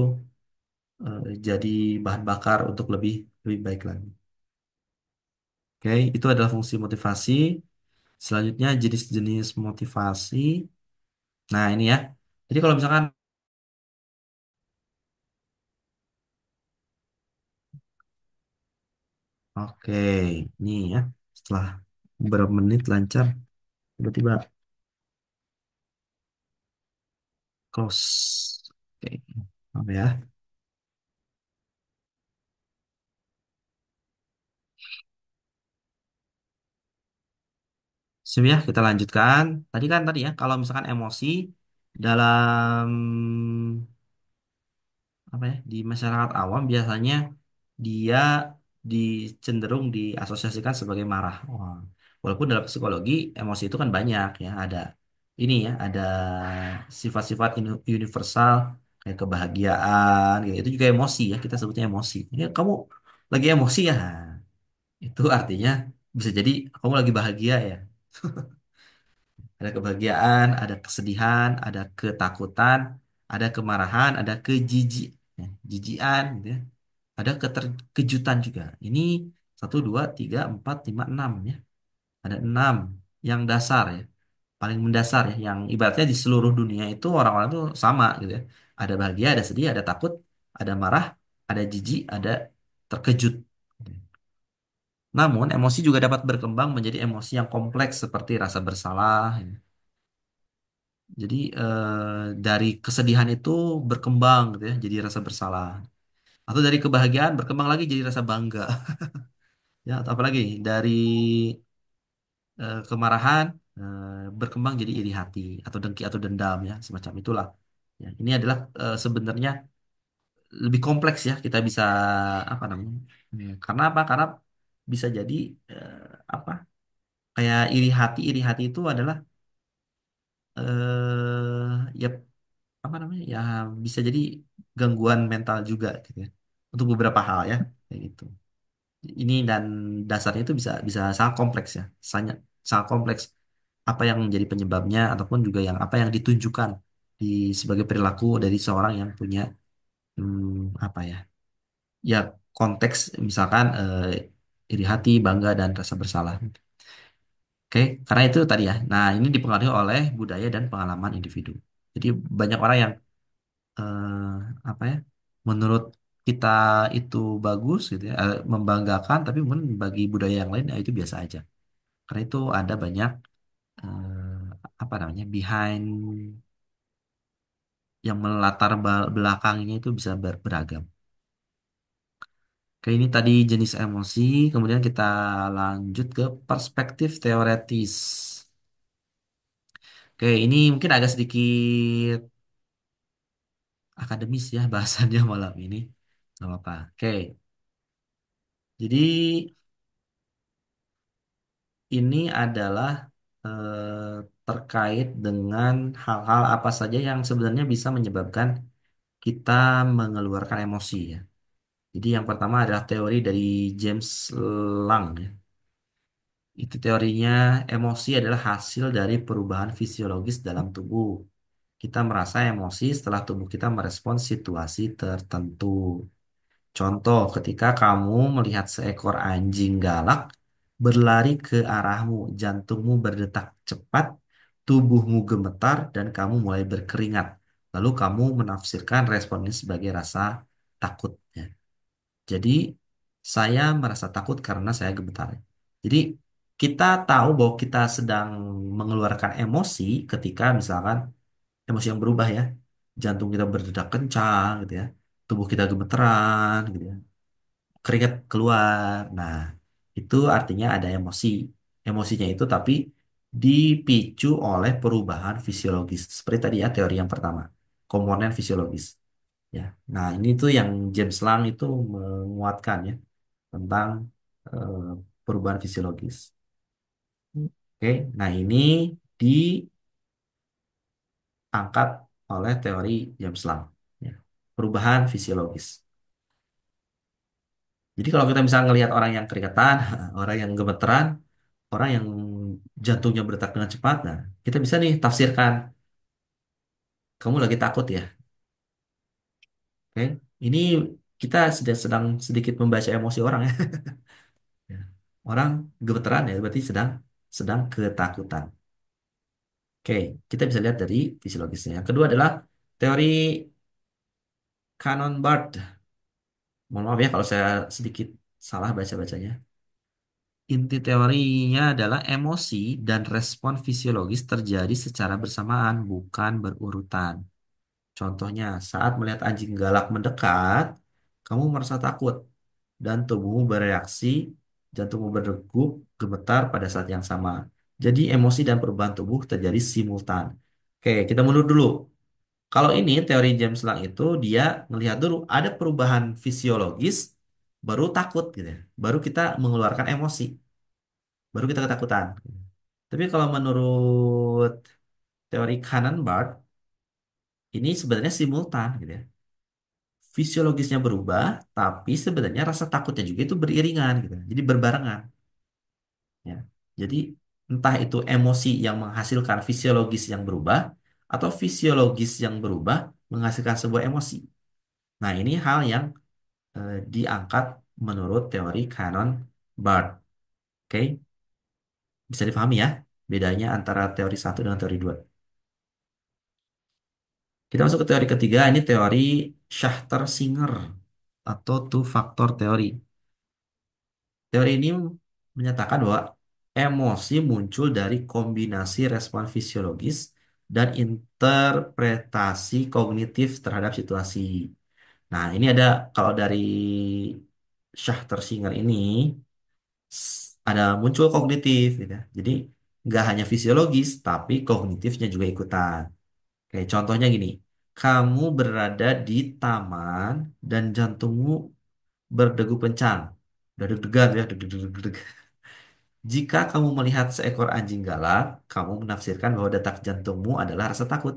[SPEAKER 1] jadi bahan bakar untuk lebih lebih baik lagi. Oke, itu adalah fungsi motivasi. Selanjutnya jenis-jenis motivasi. Nah, ini ya. Jadi kalau misalkan, oke, ini ya. Setelah beberapa menit lancar, tiba-tiba close. Oke, apa ya? Sip ya, kita lanjutkan. Tadi ya, kalau misalkan emosi dalam apa ya, di masyarakat awam biasanya dia cenderung diasosiasikan sebagai marah. Wah. Walaupun dalam psikologi emosi itu kan banyak ya, ada ini ya, ada sifat-sifat universal kayak kebahagiaan gitu. Itu juga emosi ya, kita sebutnya emosi. Ini kamu lagi emosi ya. Itu artinya bisa jadi kamu lagi bahagia ya. Ada kebahagiaan, ada kesedihan, ada ketakutan, ada kemarahan, ada jijian, gitu ya. Ada keterkejutan juga. Ini satu, dua, tiga, empat, lima, enam ya. Ada enam yang dasar ya, paling mendasar ya, yang ibaratnya di seluruh dunia itu orang-orang itu sama gitu ya. Ada bahagia, ada sedih, ada takut, ada marah, ada jijik, ada terkejut. Namun emosi juga dapat berkembang menjadi emosi yang kompleks seperti rasa bersalah, ya. Jadi dari kesedihan itu berkembang gitu ya, jadi rasa bersalah. Atau dari kebahagiaan berkembang lagi jadi rasa bangga. Ya, atau apalagi dari kemarahan berkembang jadi iri hati atau dengki atau dendam ya, semacam itulah. Ya, ini adalah sebenarnya lebih kompleks ya, kita bisa apa namanya? Ya, karena apa? Karena bisa jadi eh, apa? Kayak iri hati itu adalah ya apa namanya? Ya bisa jadi gangguan mental juga gitu ya. Untuk beberapa hal ya, kayak gitu. Ini dan dasarnya itu bisa bisa sangat kompleks ya, sangat sangat kompleks apa yang menjadi penyebabnya ataupun juga yang apa yang ditunjukkan di sebagai perilaku dari seorang yang punya apa ya, ya konteks misalkan iri hati, bangga dan rasa bersalah. Oke, karena itu tadi ya. Nah, ini dipengaruhi oleh budaya dan pengalaman individu. Jadi banyak orang yang eh, apa ya, menurut kita itu bagus gitu ya, membanggakan, tapi mungkin bagi budaya yang lain itu biasa aja. Karena itu ada banyak apa namanya behind yang melatar belakangnya itu bisa beragam. Oke, ini tadi jenis emosi, kemudian kita lanjut ke perspektif teoretis. Oke, ini mungkin agak sedikit akademis ya bahasannya malam ini. Gak apa-apa. Oke, jadi ini adalah terkait dengan hal-hal apa saja yang sebenarnya bisa menyebabkan kita mengeluarkan emosi ya. Jadi yang pertama adalah teori dari James Lang ya. Itu teorinya emosi adalah hasil dari perubahan fisiologis dalam tubuh. Kita merasa emosi setelah tubuh kita merespons situasi tertentu. Contoh, ketika kamu melihat seekor anjing galak berlari ke arahmu, jantungmu berdetak cepat, tubuhmu gemetar, dan kamu mulai berkeringat. Lalu kamu menafsirkan respon ini sebagai rasa takut, ya. Jadi, saya merasa takut karena saya gemetar. Jadi, Kita tahu bahwa kita sedang mengeluarkan emosi ketika misalkan emosi yang berubah ya. Jantung kita berdetak kencang gitu ya. Tubuh kita gemeteran gitu ya. Keringat keluar. Nah, itu artinya ada emosi. Emosinya itu tapi dipicu oleh perubahan fisiologis. Seperti tadi ya teori yang pertama, komponen fisiologis. Ya, nah ini tuh yang James Lang itu menguatkan ya tentang eh, perubahan fisiologis. Oke, nah ini diangkat oleh teori James Lang. Ya, perubahan fisiologis. Jadi kalau kita bisa ngelihat orang yang keringetan, orang yang gemeteran, orang yang jantungnya berdetak dengan cepat, nah kita bisa nih tafsirkan, kamu lagi takut ya, oke? Ini kita sedang sedikit membaca emosi orang ya. Ya. Orang gemeteran ya berarti sedang ketakutan. Oke, kita bisa lihat dari fisiologisnya. Yang kedua adalah teori Cannon-Bard. Mohon maaf ya kalau saya sedikit salah baca-bacanya. Inti teorinya adalah emosi dan respon fisiologis terjadi secara bersamaan, bukan berurutan. Contohnya, saat melihat anjing galak mendekat, kamu merasa takut dan tubuhmu bereaksi, jantungmu berdegup, gemetar pada saat yang sama. Jadi emosi dan perubahan tubuh terjadi simultan. Oke, kita mundur dulu. Kalau ini teori James Lang itu dia ngelihat dulu ada perubahan fisiologis, baru takut gitu ya. Baru kita mengeluarkan emosi, baru kita ketakutan. Tapi kalau menurut teori Cannon-Bard, ini sebenarnya simultan gitu ya. Fisiologisnya berubah, tapi sebenarnya rasa takutnya juga itu beriringan gitu. Jadi berbarengan ya. Jadi entah itu emosi yang menghasilkan fisiologis yang berubah atau fisiologis yang berubah menghasilkan sebuah emosi. Nah, ini hal yang diangkat menurut teori Canon Bard. Oke, bisa dipahami ya bedanya antara teori satu dengan teori dua. Kita masuk ke teori ketiga, ini teori Schachter-Singer atau two factor teori. Teori ini menyatakan bahwa emosi muncul dari kombinasi respon fisiologis dan interpretasi kognitif terhadap situasi. Nah, ini ada kalau dari Schachter-Singer ini ada muncul kognitif gitu ya. Jadi nggak hanya fisiologis tapi kognitifnya juga ikutan. Kayak contohnya gini, kamu berada di taman dan jantungmu berdegup kencang. Udah deg-degan ya, deg-deg. Jika kamu melihat seekor anjing galak, kamu menafsirkan bahwa detak jantungmu adalah rasa takut.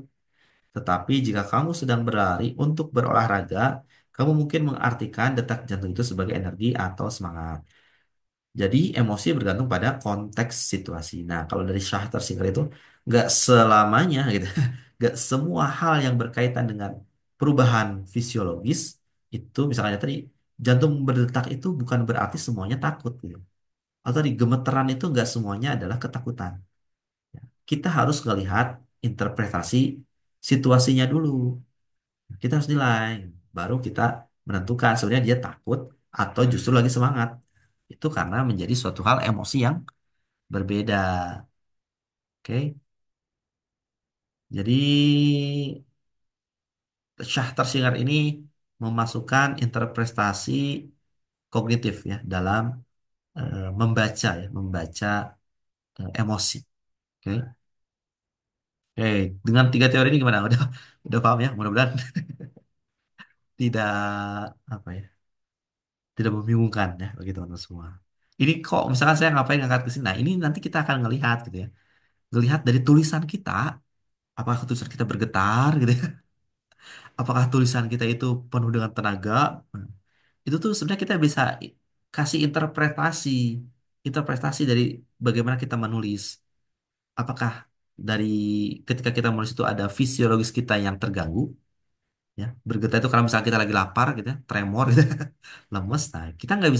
[SPEAKER 1] Tetapi jika kamu sedang berlari untuk berolahraga, kamu mungkin mengartikan detak jantung itu sebagai energi atau semangat. Jadi emosi bergantung pada konteks situasi. Nah, kalau dari Shafter Singer itu nggak selamanya gitu, nggak semua hal yang berkaitan dengan perubahan fisiologis itu, misalnya tadi jantung berdetak itu bukan berarti semuanya takut gitu. Atau tadi gemeteran itu nggak semuanya adalah ketakutan. Kita harus melihat interpretasi situasinya dulu. Kita harus nilai, baru kita menentukan sebenarnya dia takut atau justru lagi semangat. Itu karena menjadi suatu hal emosi yang berbeda. Oke. Jadi Shafter Singer ini memasukkan interpretasi kognitif ya dalam membaca emosi. Oke. Oke, dengan tiga teori ini gimana? Udah paham ya? Mudah-mudahan tidak apa ya? Tidak membingungkan ya bagi teman-teman semua. Ini kok misalkan saya ngapain ngangkat ke sini? Nah, ini nanti kita akan ngelihat gitu ya. Ngelihat dari tulisan kita, apakah tulisan kita bergetar gitu ya? Apakah tulisan kita itu penuh dengan tenaga? Nah, itu tuh sebenarnya kita bisa kasih interpretasi dari bagaimana kita menulis. Apakah dari ketika kita menulis itu ada fisiologis kita yang terganggu, ya bergetar itu karena misalnya kita lagi lapar gitu ya, tremor gitu, lemes. Nah, kita nggak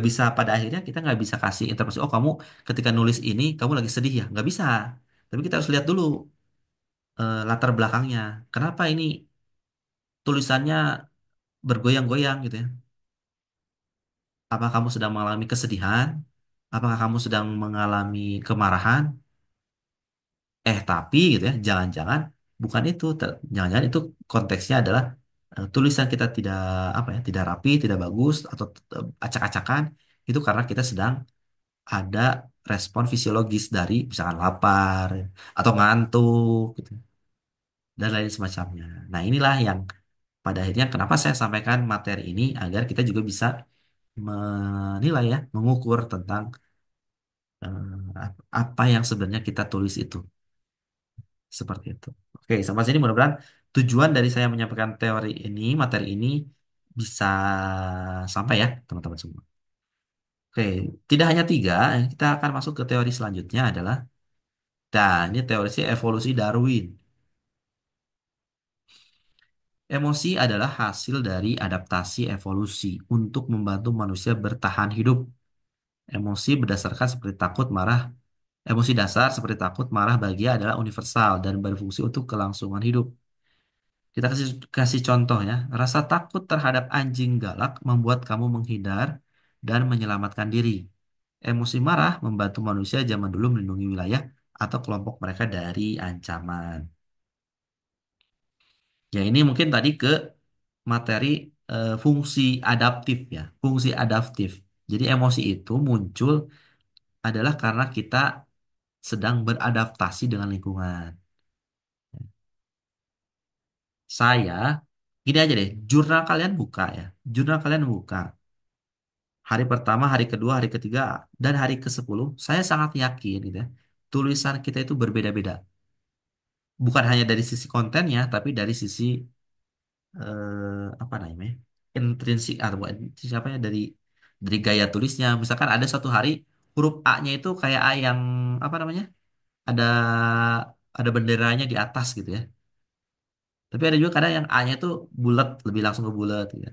[SPEAKER 1] bisa pada akhirnya kita nggak bisa kasih interpretasi. Oh, kamu ketika nulis ini kamu lagi sedih ya? Nggak bisa. Tapi kita harus lihat dulu latar belakangnya. Kenapa ini tulisannya bergoyang-goyang gitu ya? Apa kamu sedang mengalami kesedihan? Apakah kamu sedang mengalami kemarahan? Tapi gitu ya, jangan-jangan bukan itu. Jangan-jangan itu konteksnya adalah tulisan kita tidak apa ya, tidak rapi, tidak bagus atau acak-acakan. Itu karena kita sedang ada respon fisiologis dari misalkan lapar atau ngantuk gitu dan lain semacamnya. Nah, inilah yang pada akhirnya kenapa saya sampaikan materi ini agar kita juga bisa menilai ya, mengukur tentang apa yang sebenarnya kita tulis itu seperti itu. Oke, sampai sini mudah-mudahan tujuan dari saya menyampaikan teori ini, materi ini bisa sampai ya, teman-teman semua. Oke, tidak hanya tiga, kita akan masuk ke teori selanjutnya adalah, dan ini teori evolusi Darwin. Emosi adalah hasil dari adaptasi evolusi untuk membantu manusia bertahan hidup. Emosi berdasarkan seperti takut, marah, emosi dasar seperti takut, marah, bahagia adalah universal dan berfungsi untuk kelangsungan hidup. Kita kasih kasih contoh ya. Rasa takut terhadap anjing galak membuat kamu menghindar dan menyelamatkan diri. Emosi marah membantu manusia zaman dulu melindungi wilayah atau kelompok mereka dari ancaman. Ya, ini mungkin tadi ke materi fungsi adaptif ya. Fungsi adaptif. Jadi emosi itu muncul adalah karena kita sedang beradaptasi dengan lingkungan. Saya, gini aja deh, jurnal kalian buka ya. Jurnal kalian buka. Hari pertama, hari kedua, hari ketiga, dan hari ke-10, saya sangat yakin gitu ya. Tulisan kita itu berbeda-beda. Bukan hanya dari sisi kontennya, tapi dari sisi apa namanya? Intrinsik atau bukan intrinsik apa ya, dari gaya tulisnya. Misalkan ada suatu hari huruf A-nya itu kayak A yang apa namanya? Ada ada benderanya di atas gitu ya. Tapi ada juga kadang yang A-nya tuh bulat, lebih langsung ke bulat gitu ya.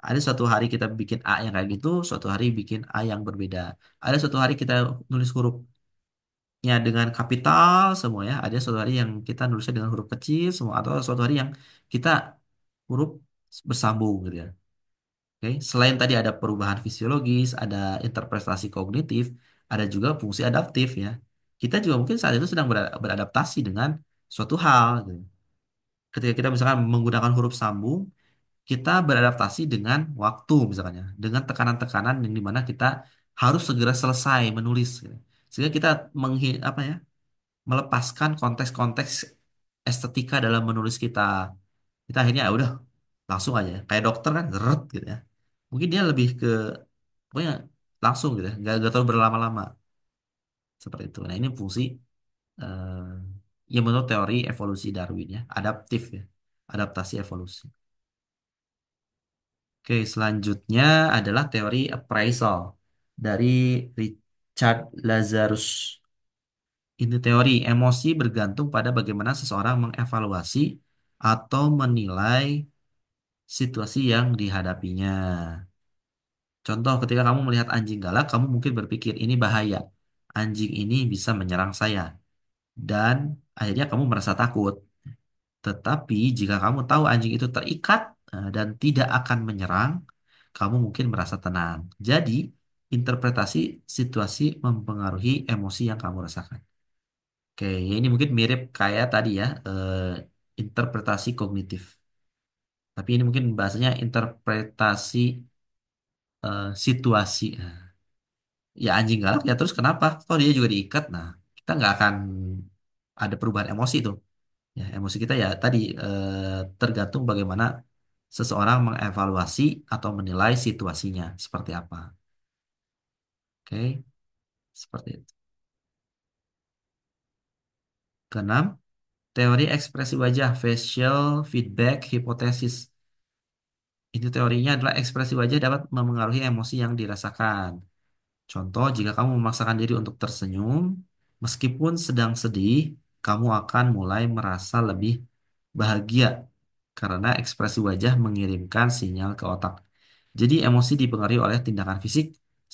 [SPEAKER 1] Ada suatu hari kita bikin A yang kayak gitu, suatu hari bikin A yang berbeda. Ada suatu hari kita nulis hurufnya dengan kapital semua ya. Ada suatu hari yang kita nulisnya dengan huruf kecil semua, atau suatu hari yang kita huruf bersambung gitu ya. Oke, selain tadi ada perubahan fisiologis, ada interpretasi kognitif, ada juga fungsi adaptif ya. Kita juga mungkin saat itu sedang beradaptasi dengan suatu hal gitu. Ketika kita misalkan menggunakan huruf sambung, kita beradaptasi dengan waktu misalnya, dengan tekanan-tekanan yang dimana kita harus segera selesai menulis, gitu. Sehingga kita apa ya, melepaskan konteks-konteks estetika dalam menulis kita. Kita akhirnya ya udah langsung aja, kayak dokter kan, zeret gitu ya. Mungkin dia lebih ke pokoknya langsung gitu ya, nggak terlalu berlama-lama seperti itu. Nah, ini fungsi eh, yang menurut teori evolusi Darwin ya, adaptif ya, adaptasi evolusi. Oke, selanjutnya adalah teori appraisal dari Richard Lazarus. Ini teori emosi bergantung pada bagaimana seseorang mengevaluasi atau menilai situasi yang dihadapinya. Contoh, ketika kamu melihat anjing galak, kamu mungkin berpikir ini bahaya. Anjing ini bisa menyerang saya. Dan akhirnya kamu merasa takut. Tetapi jika kamu tahu anjing itu terikat dan tidak akan menyerang, kamu mungkin merasa tenang. Jadi, interpretasi situasi mempengaruhi emosi yang kamu rasakan. Oke, ya ini mungkin mirip kayak tadi ya, interpretasi kognitif. Tapi ini mungkin bahasanya interpretasi situasi. Ya anjing galak ya terus kenapa? Toh dia juga diikat. Nah, kita nggak akan ada perubahan emosi tuh. Ya, emosi kita ya tadi tergantung bagaimana seseorang mengevaluasi atau menilai situasinya seperti apa. Oke, seperti itu. Keenam, teori ekspresi wajah facial feedback hypothesis. Ini teorinya adalah ekspresi wajah dapat memengaruhi emosi yang dirasakan. Contoh, jika kamu memaksakan diri untuk tersenyum, meskipun sedang sedih, kamu akan mulai merasa lebih bahagia karena ekspresi wajah mengirimkan sinyal ke otak. Jadi emosi dipengaruhi oleh tindakan fisik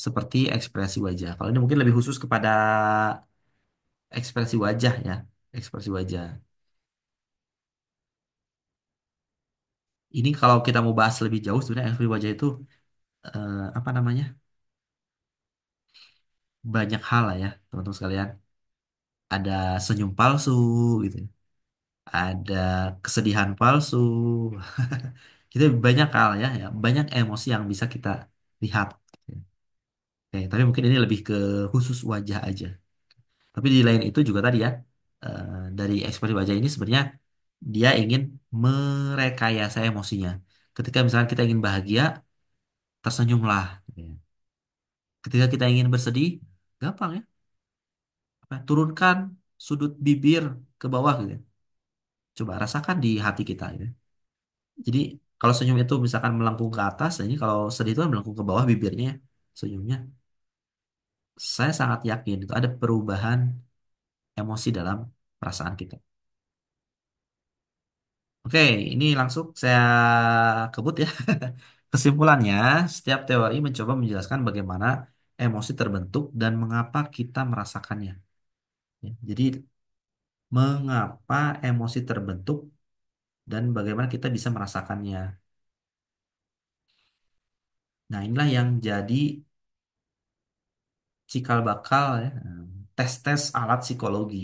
[SPEAKER 1] seperti ekspresi wajah. Kalau ini mungkin lebih khusus kepada ekspresi wajah ya, ekspresi wajah. Ini kalau kita mau bahas lebih jauh sebenarnya ekspresi wajah itu apa namanya? banyak hal lah ya, teman-teman sekalian. Ada senyum palsu gitu, ada kesedihan palsu. Itu banyak hal ya, ya, banyak emosi yang bisa kita lihat. Oke, tapi mungkin ini lebih ke khusus wajah aja. Tapi di lain itu juga tadi ya, dari ekspresi wajah ini sebenarnya dia ingin merekayasa emosinya. Ketika misalkan kita ingin bahagia, tersenyumlah, gitu ya. Ketika kita ingin bersedih, gampang ya, turunkan sudut bibir ke bawah gitu ya. Coba rasakan di hati kita gitu ya. Jadi kalau senyum itu misalkan melengkung ke atas, nah ini kalau sedih itu kan melengkung ke bawah bibirnya, ya, senyumnya. Saya sangat yakin itu ada perubahan emosi dalam perasaan kita. Oke, ini langsung saya kebut ya. Kesimpulannya, setiap teori mencoba menjelaskan bagaimana emosi terbentuk dan mengapa kita merasakannya. Ya, jadi, mengapa emosi terbentuk dan bagaimana kita bisa merasakannya. Nah, inilah yang jadi cikal bakal ya, tes-tes alat psikologi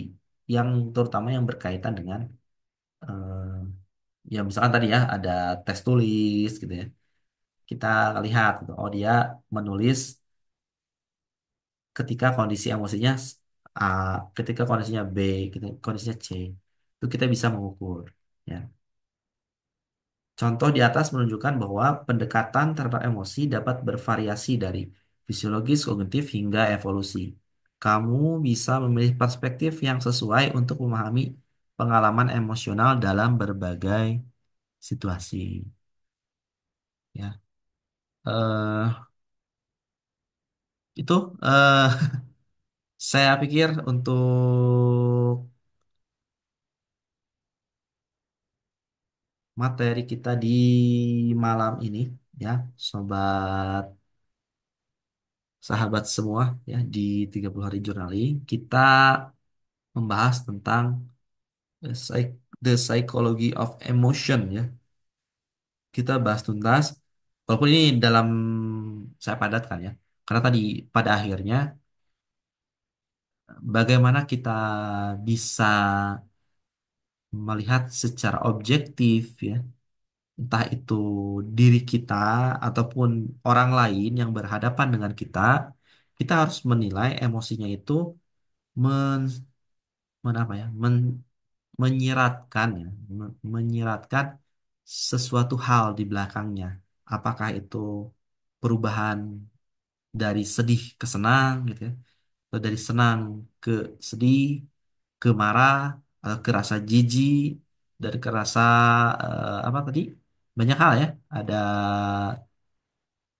[SPEAKER 1] yang terutama yang berkaitan dengan ya misalkan tadi ya ada tes tulis gitu ya. Kita lihat gitu, oh dia menulis ketika kondisi emosinya A, ketika kondisinya B, kondisinya C, itu kita bisa mengukur. Ya. Contoh di atas menunjukkan bahwa pendekatan terhadap emosi dapat bervariasi dari fisiologis, kognitif, hingga evolusi. Kamu bisa memilih perspektif yang sesuai untuk memahami pengalaman emosional dalam berbagai situasi. Ya, itu saya pikir untuk materi kita di malam ini ya, sobat sahabat semua ya di 30 hari journaling kita membahas tentang the psychology of emotion ya. Kita bahas tuntas walaupun ini dalam saya padatkan ya. Karena tadi pada akhirnya bagaimana kita bisa melihat secara objektif ya, entah itu diri kita ataupun orang lain yang berhadapan dengan kita, kita harus menilai emosinya itu men, apa ya, menyiratkan ya, menyiratkan sesuatu hal di belakangnya. Apakah itu perubahan dari sedih ke senang gitu ya, atau dari senang ke sedih, ke marah, atau ke rasa jijik, dari ke rasa apa tadi? Banyak hal ya. Ada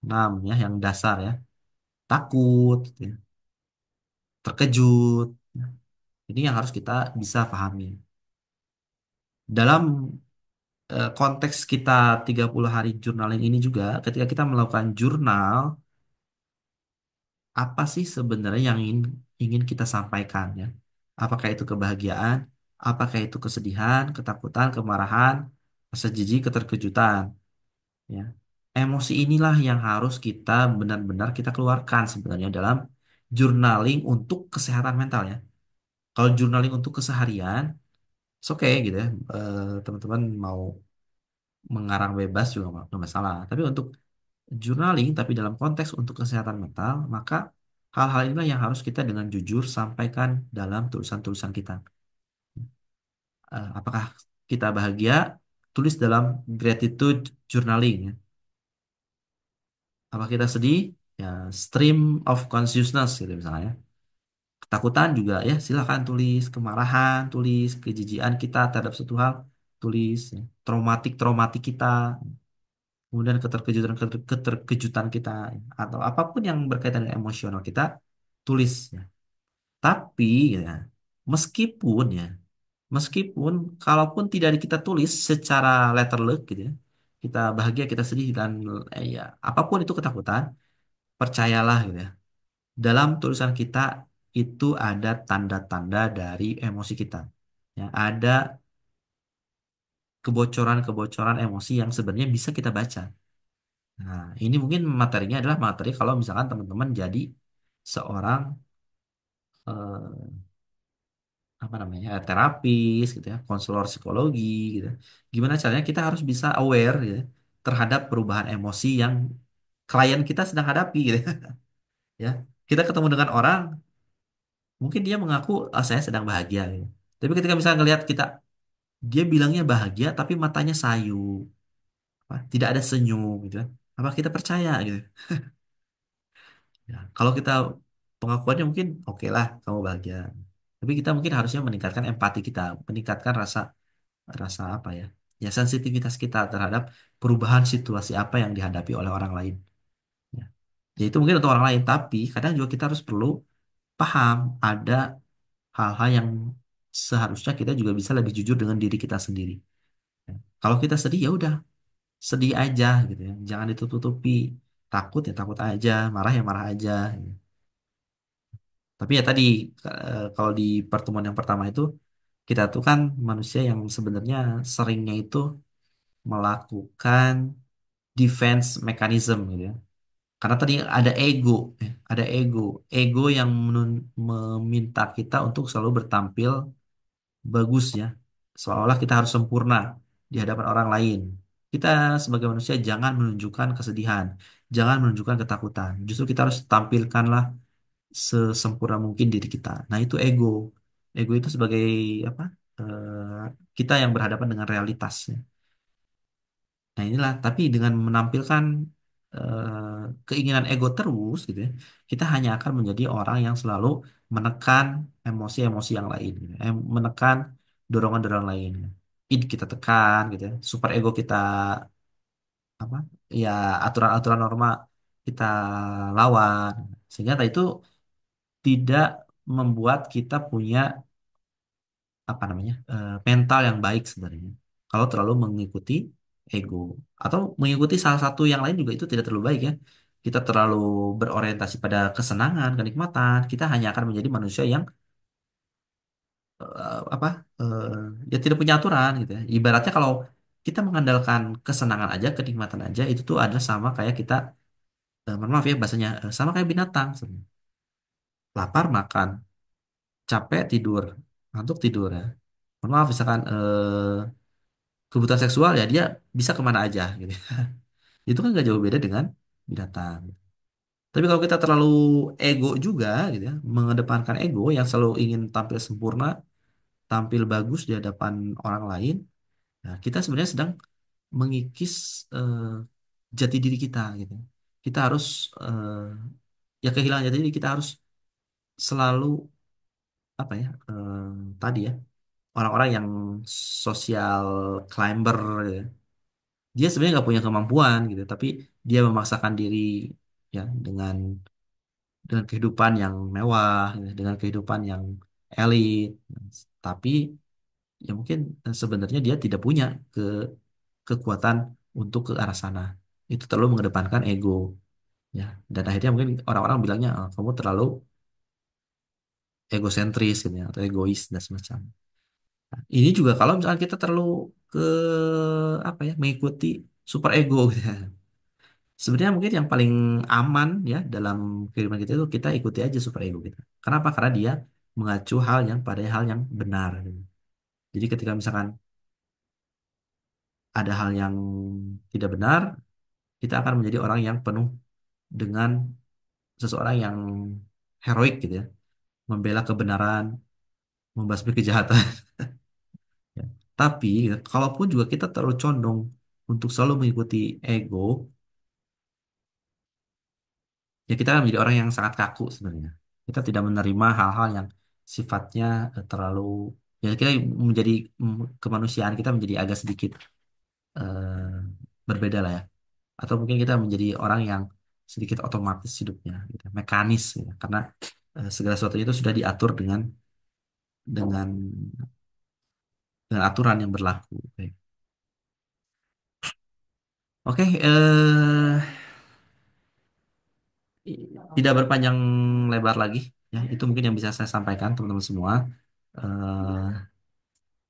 [SPEAKER 1] enam ya yang dasar ya. Takut, gitu ya, terkejut. Ya. Ini yang harus kita bisa pahami. Dalam konteks kita 30 hari journaling ini juga, ketika kita melakukan jurnal, apa sih sebenarnya yang ingin kita sampaikan ya? Apakah itu kebahagiaan? Apakah itu kesedihan, ketakutan, kemarahan, rasa jijik, keterkejutan? Ya. Emosi inilah yang harus kita benar-benar kita keluarkan sebenarnya dalam journaling untuk kesehatan mental ya. Kalau journaling untuk keseharian, it's okay gitu ya. Teman-teman mau mengarang bebas juga nggak masalah. Tapi untuk journaling, tapi dalam konteks untuk kesehatan mental, maka hal-hal inilah yang harus kita dengan jujur sampaikan dalam tulisan-tulisan kita. Apakah kita bahagia? Tulis dalam gratitude journaling ya. Apa kita sedih? Ya, stream of consciousness gitu misalnya. Ketakutan juga ya, silakan tulis. Kemarahan, tulis. Kejijian kita terhadap suatu hal, tulis. Ya. Traumatik kita, kemudian keterkejutan kita, atau apapun yang berkaitan dengan emosional kita, tulis. Ya. Tapi ya, meskipun ya, meskipun kalaupun tidak kita tulis secara letterlek gitu ya, kita bahagia, kita sedih dan ya apapun itu ketakutan, percayalah gitu ya. Dalam tulisan kita itu ada tanda-tanda dari emosi kita. Ya, ada kebocoran-kebocoran emosi yang sebenarnya bisa kita baca. Nah, ini mungkin materinya adalah materi kalau misalkan teman-teman jadi seorang eh, apa namanya terapis gitu ya, konselor psikologi gitu. Gimana caranya kita harus bisa aware gitu ya, terhadap perubahan emosi yang klien kita sedang hadapi gitu ya. Kita ketemu dengan orang, mungkin dia mengaku "Ah, saya sedang bahagia gitu. Tapi ketika misalnya ngelihat kita, dia bilangnya bahagia tapi matanya sayu, apa, tidak ada senyum gitu ya. Apa kita percaya gitu? Ya, kalau kita pengakuannya mungkin oke lah kamu bahagia. Tapi kita mungkin harusnya meningkatkan empati kita, meningkatkan rasa rasa apa ya? Ya sensitivitas kita terhadap perubahan situasi apa yang dihadapi oleh orang lain. Ya. Ya itu mungkin untuk orang lain, tapi kadang juga kita harus perlu paham ada hal-hal yang seharusnya kita juga bisa lebih jujur dengan diri kita sendiri. Ya. Kalau kita sedih ya udah sedih aja gitu ya, jangan ditutupi. Takut ya takut aja, marah ya marah aja. Tapi ya tadi kalau di pertemuan yang pertama itu kita tuh kan manusia yang sebenarnya seringnya itu melakukan defense mechanism gitu ya. Karena tadi ada ego, ada ego yang meminta kita untuk selalu bertampil bagus ya, seolah-olah kita harus sempurna di hadapan orang lain. Kita sebagai manusia jangan menunjukkan kesedihan, jangan menunjukkan ketakutan. Justru kita harus tampilkanlah sesempurna mungkin diri kita. Nah, itu ego. Ego itu sebagai apa? Kita yang berhadapan dengan realitas. Ya. Nah, inilah. Tapi dengan menampilkan keinginan ego terus, gitu ya, kita hanya akan menjadi orang yang selalu menekan emosi-emosi yang lain, gitu. Menekan dorongan-dorongan lain. Id kita tekan, gitu ya. Super ego kita apa? Ya aturan-aturan norma kita lawan. Sehingga tadi itu tidak membuat kita punya apa namanya mental yang baik sebenarnya kalau terlalu mengikuti ego atau mengikuti salah satu yang lain juga itu tidak terlalu baik ya. Kita terlalu berorientasi pada kesenangan kenikmatan, kita hanya akan menjadi manusia yang apa eh, ya tidak punya aturan gitu ya. Ibaratnya kalau kita mengandalkan kesenangan aja kenikmatan aja itu tuh ada sama kayak kita mohon maaf ya bahasanya sama kayak binatang sebenarnya. Lapar makan, capek tidur, ngantuk tidur ya. Mohon maaf misalkan kebutuhan seksual ya dia bisa kemana aja gitu. Itu kan gak jauh beda dengan binatang. Tapi kalau kita terlalu ego juga gitu ya, mengedepankan ego yang selalu ingin tampil sempurna, tampil bagus di hadapan orang lain, nah kita sebenarnya sedang mengikis eh, jati diri kita gitu. Kita harus ya kehilangan jati diri kita harus selalu apa ya tadi ya orang-orang yang social climber gitu ya. Dia sebenarnya nggak punya kemampuan gitu, tapi dia memaksakan diri ya dengan kehidupan yang mewah, gitu, dengan kehidupan yang elit, tapi ya mungkin sebenarnya dia tidak punya ke kekuatan untuk ke arah sana. Itu terlalu mengedepankan ego, ya. Dan akhirnya mungkin orang-orang bilangnya "Ah, kamu terlalu egosentris gitu ya, atau egois dan semacam. Nah, ini juga kalau misalkan kita terlalu ke apa ya mengikuti super ego gitu ya. Sebenarnya mungkin yang paling aman ya dalam kehidupan kita itu kita ikuti aja super ego kita. Kenapa? Karena dia mengacu hal yang pada hal yang benar, gitu. Jadi ketika misalkan ada hal yang tidak benar, kita akan menjadi orang yang penuh dengan seseorang yang heroik gitu ya, membela kebenaran, membasmi kejahatan. Ya. Tapi gitu, kalaupun juga kita terlalu condong untuk selalu mengikuti ego, ya kita akan menjadi orang yang sangat kaku sebenarnya. Kita tidak menerima hal-hal yang sifatnya terlalu ya kita menjadi kemanusiaan kita menjadi agak sedikit eh, berbeda lah ya. Atau mungkin kita menjadi orang yang sedikit otomatis hidupnya, gitu, mekanis ya. Karena segala sesuatunya itu sudah diatur dengan dengan aturan yang berlaku. Oke, Oke, tidak berpanjang lebar lagi ya. Itu mungkin yang bisa saya sampaikan teman-teman semua. Eh,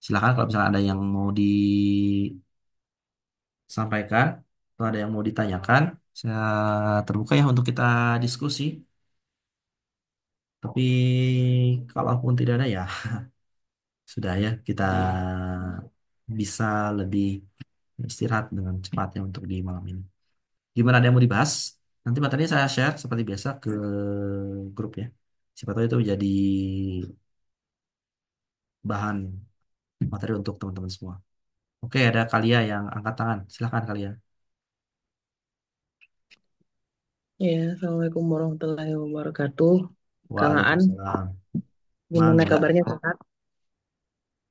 [SPEAKER 1] Silakan kalau misalnya ada yang mau disampaikan atau ada yang mau ditanyakan, saya terbuka ya untuk kita diskusi Tapi kalaupun tidak ada ya sudah ya kita bisa lebih istirahat dengan cepatnya untuk di malam ini. Gimana ada yang mau dibahas? Nanti materinya saya share seperti biasa ke grup ya. Siapa tahu itu jadi bahan materi untuk teman-teman semua. Oke, ada Kalia yang angkat tangan. Silakan Kalia.
[SPEAKER 2] Ya, Assalamualaikum warahmatullahi wabarakatuh. Kang Aan,
[SPEAKER 1] Waalaikumsalam.
[SPEAKER 2] gimana
[SPEAKER 1] Mangga.
[SPEAKER 2] kabarnya sehat?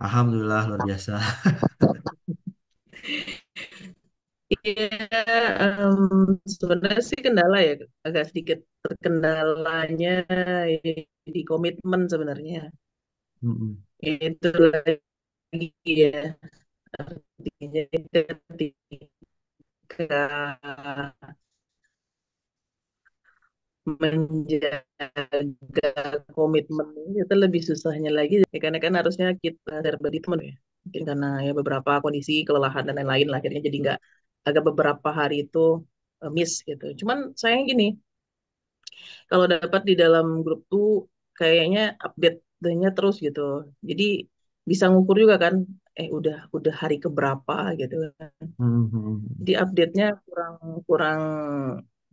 [SPEAKER 1] Alhamdulillah luar biasa.
[SPEAKER 2] Iya, sebenarnya sih kendala ya, agak sedikit terkendalanya di komitmen sebenarnya.
[SPEAKER 1] Mm-mm.
[SPEAKER 2] Itu lagi ya, artinya ketika menjaga komitmen itu lebih susahnya lagi, karena kan harusnya kita berbagi teman ya. Mungkin karena ya beberapa kondisi kelelahan dan lain-lain lah, akhirnya jadi nggak agak beberapa hari itu miss gitu. Cuman sayang gini, kalau dapat di dalam grup tuh kayaknya update-nya terus gitu. Jadi bisa ngukur juga kan, udah hari keberapa gitu kan.
[SPEAKER 1] Mm-mm.
[SPEAKER 2] Jadi update-nya kurang kurang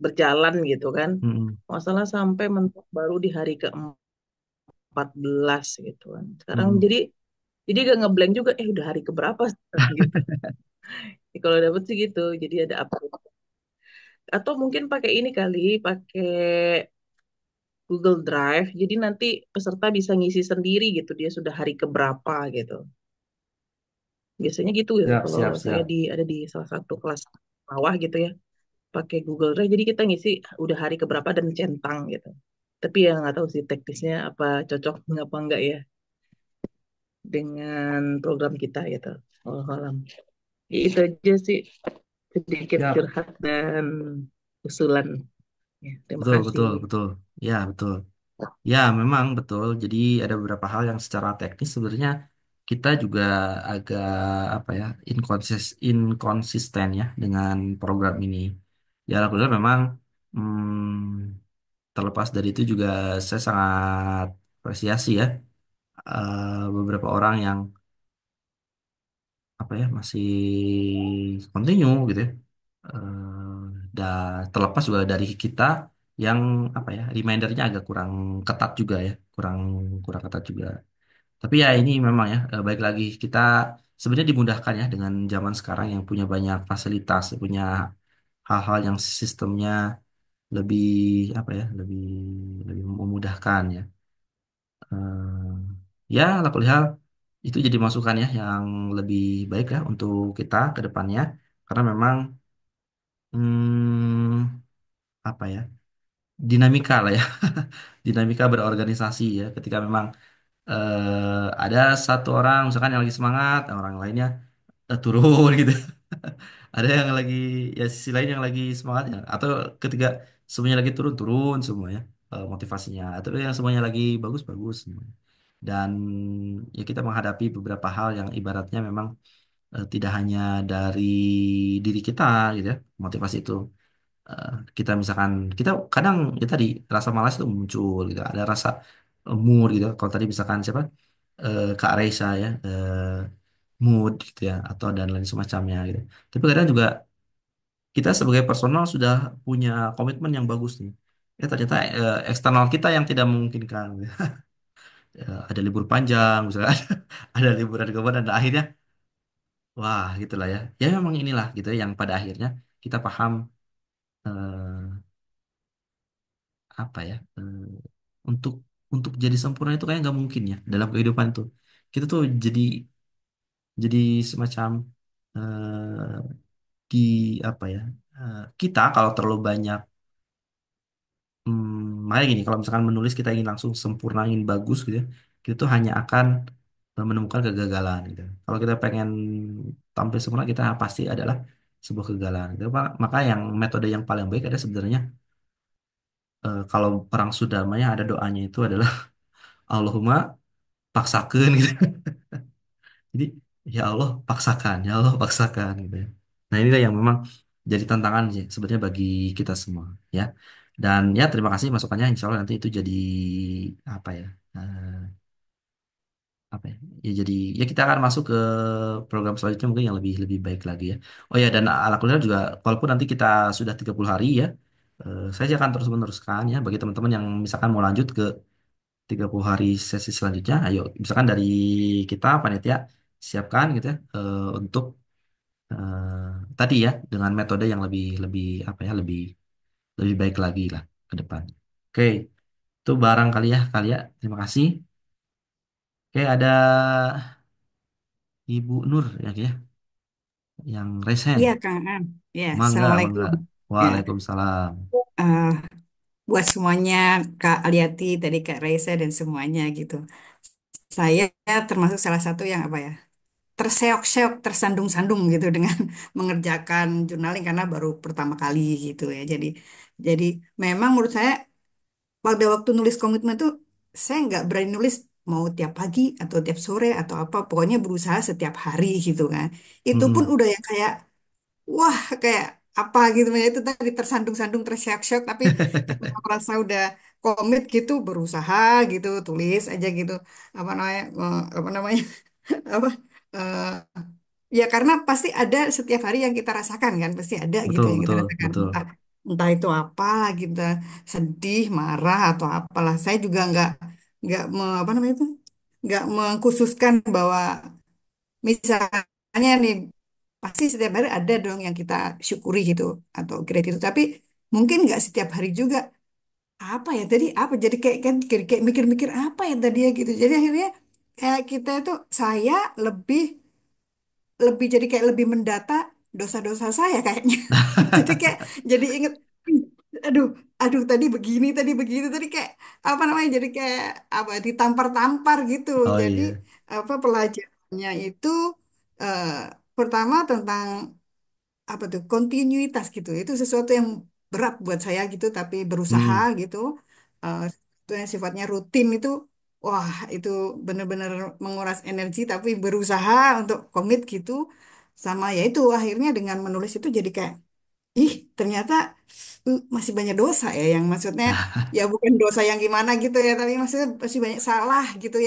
[SPEAKER 2] berjalan gitu kan.
[SPEAKER 1] Mm-mm.
[SPEAKER 2] Masalah sampai mentok baru di hari ke-14 gitu kan. Sekarang
[SPEAKER 1] Mm-mm.
[SPEAKER 2] jadi gak ngeblank juga, udah hari keberapa sekarang gitu. Jadi kalau dapet sih gitu, jadi ada update. Atau mungkin pakai ini kali, pakai Google Drive. Jadi nanti peserta bisa ngisi sendiri gitu, dia sudah hari keberapa gitu. Biasanya gitu ya,
[SPEAKER 1] Siap,
[SPEAKER 2] kalau
[SPEAKER 1] siap,
[SPEAKER 2] saya
[SPEAKER 1] siap.
[SPEAKER 2] ada di salah satu kelas bawah gitu ya, pakai Google Drive. Jadi kita ngisi udah hari keberapa dan centang gitu. Tapi ya nggak tahu sih teknisnya apa cocok apa enggak ya dengan program kita gitu. Oh, alam. Ya, itu aja sih sedikit
[SPEAKER 1] Siap.
[SPEAKER 2] curhat dan usulan. Ya, terima
[SPEAKER 1] Betul,
[SPEAKER 2] kasih.
[SPEAKER 1] betul, betul. Ya, betul. Ya, memang betul. Jadi ada beberapa hal yang secara teknis sebenarnya kita juga agak apa ya inkonsisten ya dengan program ini. Ya, alhamdulillah memang terlepas dari itu juga saya sangat apresiasi ya beberapa orang yang apa ya masih continue gitu ya. Terlepas juga dari kita yang apa ya remindernya agak kurang ketat juga ya, kurang kurang ketat juga. Tapi ya ini memang ya baik lagi kita sebenarnya dimudahkan ya dengan zaman sekarang yang punya banyak fasilitas, punya hal-hal yang sistemnya lebih apa ya, lebih memudahkan ya. Ya, hal itu jadi masukan ya yang lebih baik ya untuk kita ke depannya karena memang apa ya dinamika lah ya dinamika berorganisasi ya ketika memang ada satu orang misalkan yang lagi semangat orang lainnya turun gitu ada yang lagi ya sisi lain yang lagi semangat ya atau ketika semuanya lagi turun-turun semuanya motivasinya atau yang semuanya lagi bagus-bagus semuanya. Dan ya kita menghadapi beberapa hal yang ibaratnya memang tidak hanya dari diri kita gitu ya motivasi itu. Kita misalkan kita kadang ya tadi rasa malas itu muncul gitu ada rasa mood gitu kalau tadi misalkan siapa Kak Reisa ya mood gitu ya atau dan lain semacamnya gitu tapi kadang juga kita sebagai personal sudah punya komitmen yang bagus nih ya ternyata eksternal kita yang tidak memungkinkan gitu. Ada libur panjang misalkan ada liburan ke dan akhirnya wah gitulah ya ya memang inilah gitu ya yang pada akhirnya kita paham eh, apa ya untuk jadi sempurna itu kayak nggak mungkin ya dalam kehidupan itu kita tuh jadi semacam eh, di apa ya kita kalau terlalu banyak makanya gini kalau misalkan menulis kita ingin langsung sempurna ingin bagus gitu ya kita tuh hanya akan menemukan kegagalan gitu kalau kita pengen tampil sempurna kita pasti adalah sebuah kegagalan gitu. Maka yang metode yang paling baik ada sebenarnya kalau perang Sudamanya ada doanya itu adalah Allahumma paksakan gitu. Jadi ya Allah paksakan, ya Allah paksakan gitu ya. Nah inilah yang memang jadi tantangan sih sebenarnya bagi kita semua ya. Dan ya terima kasih masukannya. Insya Allah nanti itu jadi apa ya? Apa ya? Ya jadi ya kita akan masuk ke program selanjutnya mungkin yang lebih lebih baik lagi ya. Oh ya dan ala kuliner juga walaupun nanti kita sudah 30 hari ya, saya akan terus meneruskan ya bagi teman-teman yang misalkan mau lanjut ke 30 hari sesi selanjutnya. Ayo misalkan dari kita panitia siapkan gitu ya untuk tadi ya dengan metode yang lebih lebih apa ya lebih lebih baik lagi lah ke depan. Oke, itu barang kali ya. Terima kasih. Oke, ada Ibu Nur ya, yang
[SPEAKER 3] Iya,
[SPEAKER 1] resen.
[SPEAKER 3] Kang An. Ya,
[SPEAKER 1] Mangga, mangga.
[SPEAKER 3] Assalamualaikum. Ya,
[SPEAKER 1] Waalaikumsalam.
[SPEAKER 3] eh, buat semuanya, Kak Aliati, tadi Kak Raisa, dan semuanya gitu. Saya termasuk salah satu yang apa ya, terseok-seok, tersandung-sandung gitu dengan mengerjakan journaling karena baru pertama kali gitu ya. Jadi memang menurut saya pada waktu nulis komitmen itu saya nggak berani nulis mau tiap pagi atau tiap sore atau apa, pokoknya berusaha setiap hari gitu kan. Itu pun
[SPEAKER 1] Mm-mm.
[SPEAKER 3] udah yang kayak wah kayak apa gitu ya itu tadi tersandung-sandung terseok-seok tapi ketika merasa udah komit gitu berusaha gitu tulis aja gitu apa namanya apa eh, ya karena pasti ada setiap hari yang kita rasakan kan pasti ada gitu
[SPEAKER 1] Betul,
[SPEAKER 3] yang kita
[SPEAKER 1] betul,
[SPEAKER 3] rasakan
[SPEAKER 1] betul.
[SPEAKER 3] entah itu apa lagi entah sedih marah atau apalah saya juga apa namanya itu nggak mengkhususkan bahwa misalnya nih, pasti setiap hari ada dong yang kita syukuri gitu atau gratitude. Tapi mungkin nggak setiap hari juga. Apa ya tadi? Apa? Jadi kayak mikir-mikir apa ya tadi ya gitu. Jadi akhirnya kayak kita itu saya lebih lebih jadi kayak lebih mendata dosa-dosa saya kayaknya. Jadi kayak jadi inget, "Ih, aduh, aduh tadi begini, tadi kayak apa namanya? Jadi kayak apa ditampar-tampar gitu.
[SPEAKER 1] Oh
[SPEAKER 3] Jadi
[SPEAKER 1] iya.
[SPEAKER 3] apa pelajarannya itu eh, pertama tentang apa tuh kontinuitas gitu. Itu sesuatu yang berat buat saya gitu, tapi berusaha
[SPEAKER 1] Hmm.
[SPEAKER 3] gitu. Itu yang sifatnya rutin itu, wah itu benar-benar menguras energi, tapi berusaha untuk komit gitu. Sama ya itu akhirnya dengan menulis itu jadi kayak, ih ternyata masih banyak dosa ya, yang maksudnya ya bukan dosa yang gimana gitu ya, tapi maksudnya masih banyak salah gitu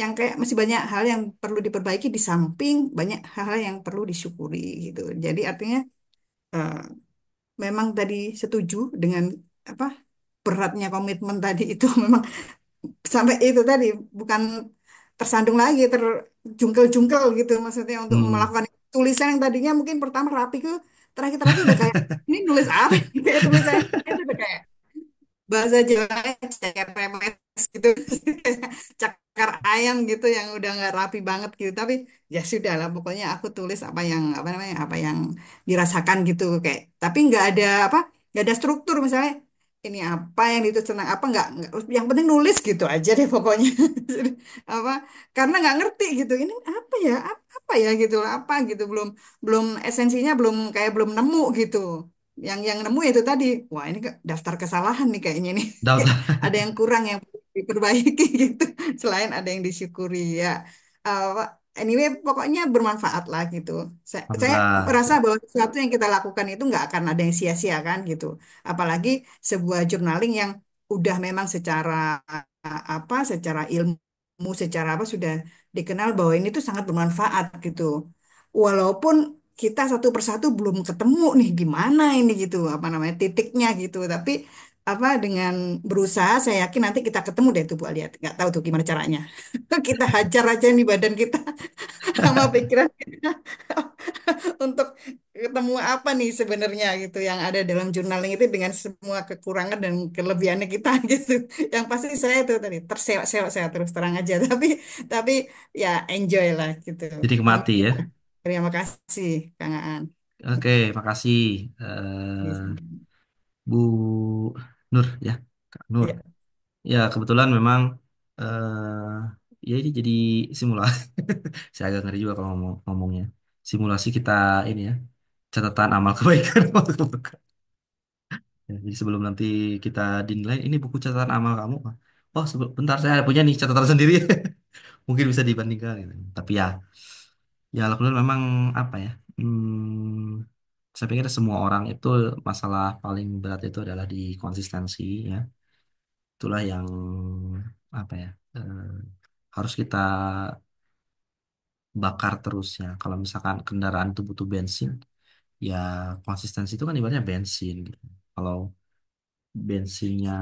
[SPEAKER 3] yang kayak masih banyak hal yang perlu diperbaiki di samping banyak hal-hal yang perlu disyukuri gitu. Jadi artinya eh, memang tadi setuju dengan apa beratnya komitmen tadi itu memang sampai itu tadi bukan tersandung lagi terjungkel-jungkel gitu maksudnya untuk
[SPEAKER 1] Hmm.
[SPEAKER 3] melakukan tulisan yang tadinya mungkin pertama rapi ke terakhir-terakhir udah kayak ini nulis apa kayak tulisannya itu udah kayak bahasa Jawanya ceker remes gitu cakar ayam gitu yang udah nggak rapi banget gitu tapi ya sudah lah pokoknya aku tulis apa namanya apa yang dirasakan gitu kayak tapi nggak ada apa nggak ada struktur misalnya ini apa yang itu senang apa nggak yang penting nulis gitu aja deh pokoknya Jadi, apa karena nggak ngerti gitu ini apa ya apa ya gitu apa gitu belum belum esensinya belum kayak belum nemu gitu yang nemu itu tadi wah ini daftar kesalahan nih kayaknya nih
[SPEAKER 1] Daftar.
[SPEAKER 3] ada yang kurang yang perlu diperbaiki gitu selain ada yang disyukuri ya. Anyway pokoknya bermanfaat lah gitu saya
[SPEAKER 1] Alhamdulillah.
[SPEAKER 3] merasa bahwa sesuatu yang kita lakukan itu nggak akan ada yang sia-sia kan gitu apalagi sebuah journaling yang udah memang secara apa secara ilmu secara apa sudah dikenal bahwa ini tuh sangat bermanfaat gitu walaupun kita satu persatu belum ketemu nih gimana ini gitu apa namanya titiknya gitu tapi apa dengan berusaha saya yakin nanti kita ketemu deh tuh Bu Aliat nggak tahu tuh gimana caranya kita hajar aja nih badan kita sama pikiran kita untuk ketemu apa nih sebenarnya gitu yang ada dalam journaling itu dengan semua kekurangan dan kelebihannya kita gitu yang pasti saya itu tadi terseok-seok saya terus terang aja tapi ya enjoy lah gitu
[SPEAKER 1] Dinikmati
[SPEAKER 3] amin
[SPEAKER 1] ya.
[SPEAKER 3] terima kasih Kang Aan.
[SPEAKER 1] Oke, makasih Bu Nur ya. Kak Nur.
[SPEAKER 3] Iya.
[SPEAKER 1] Ya, kebetulan memang eh ya ini jadi simulasi. Saya agak ngeri juga kalau ngomongnya. Simulasi kita ini ya. Catatan amal kebaikan. Amal keburukan. Ya, jadi sebelum nanti kita dinilai, ini buku catatan amal kamu. Oh, bentar saya ada punya nih catatan sendiri. Mungkin bisa dibandingkan gitu. Tapi ya, ya alhamdulillah memang apa ya? saya pikir semua orang itu masalah paling berat itu adalah di konsistensi ya. Itulah yang apa ya harus kita bakar terus ya. Kalau misalkan kendaraan itu butuh bensin, ya konsistensi itu kan ibaratnya bensin gitu. Kalau bensinnya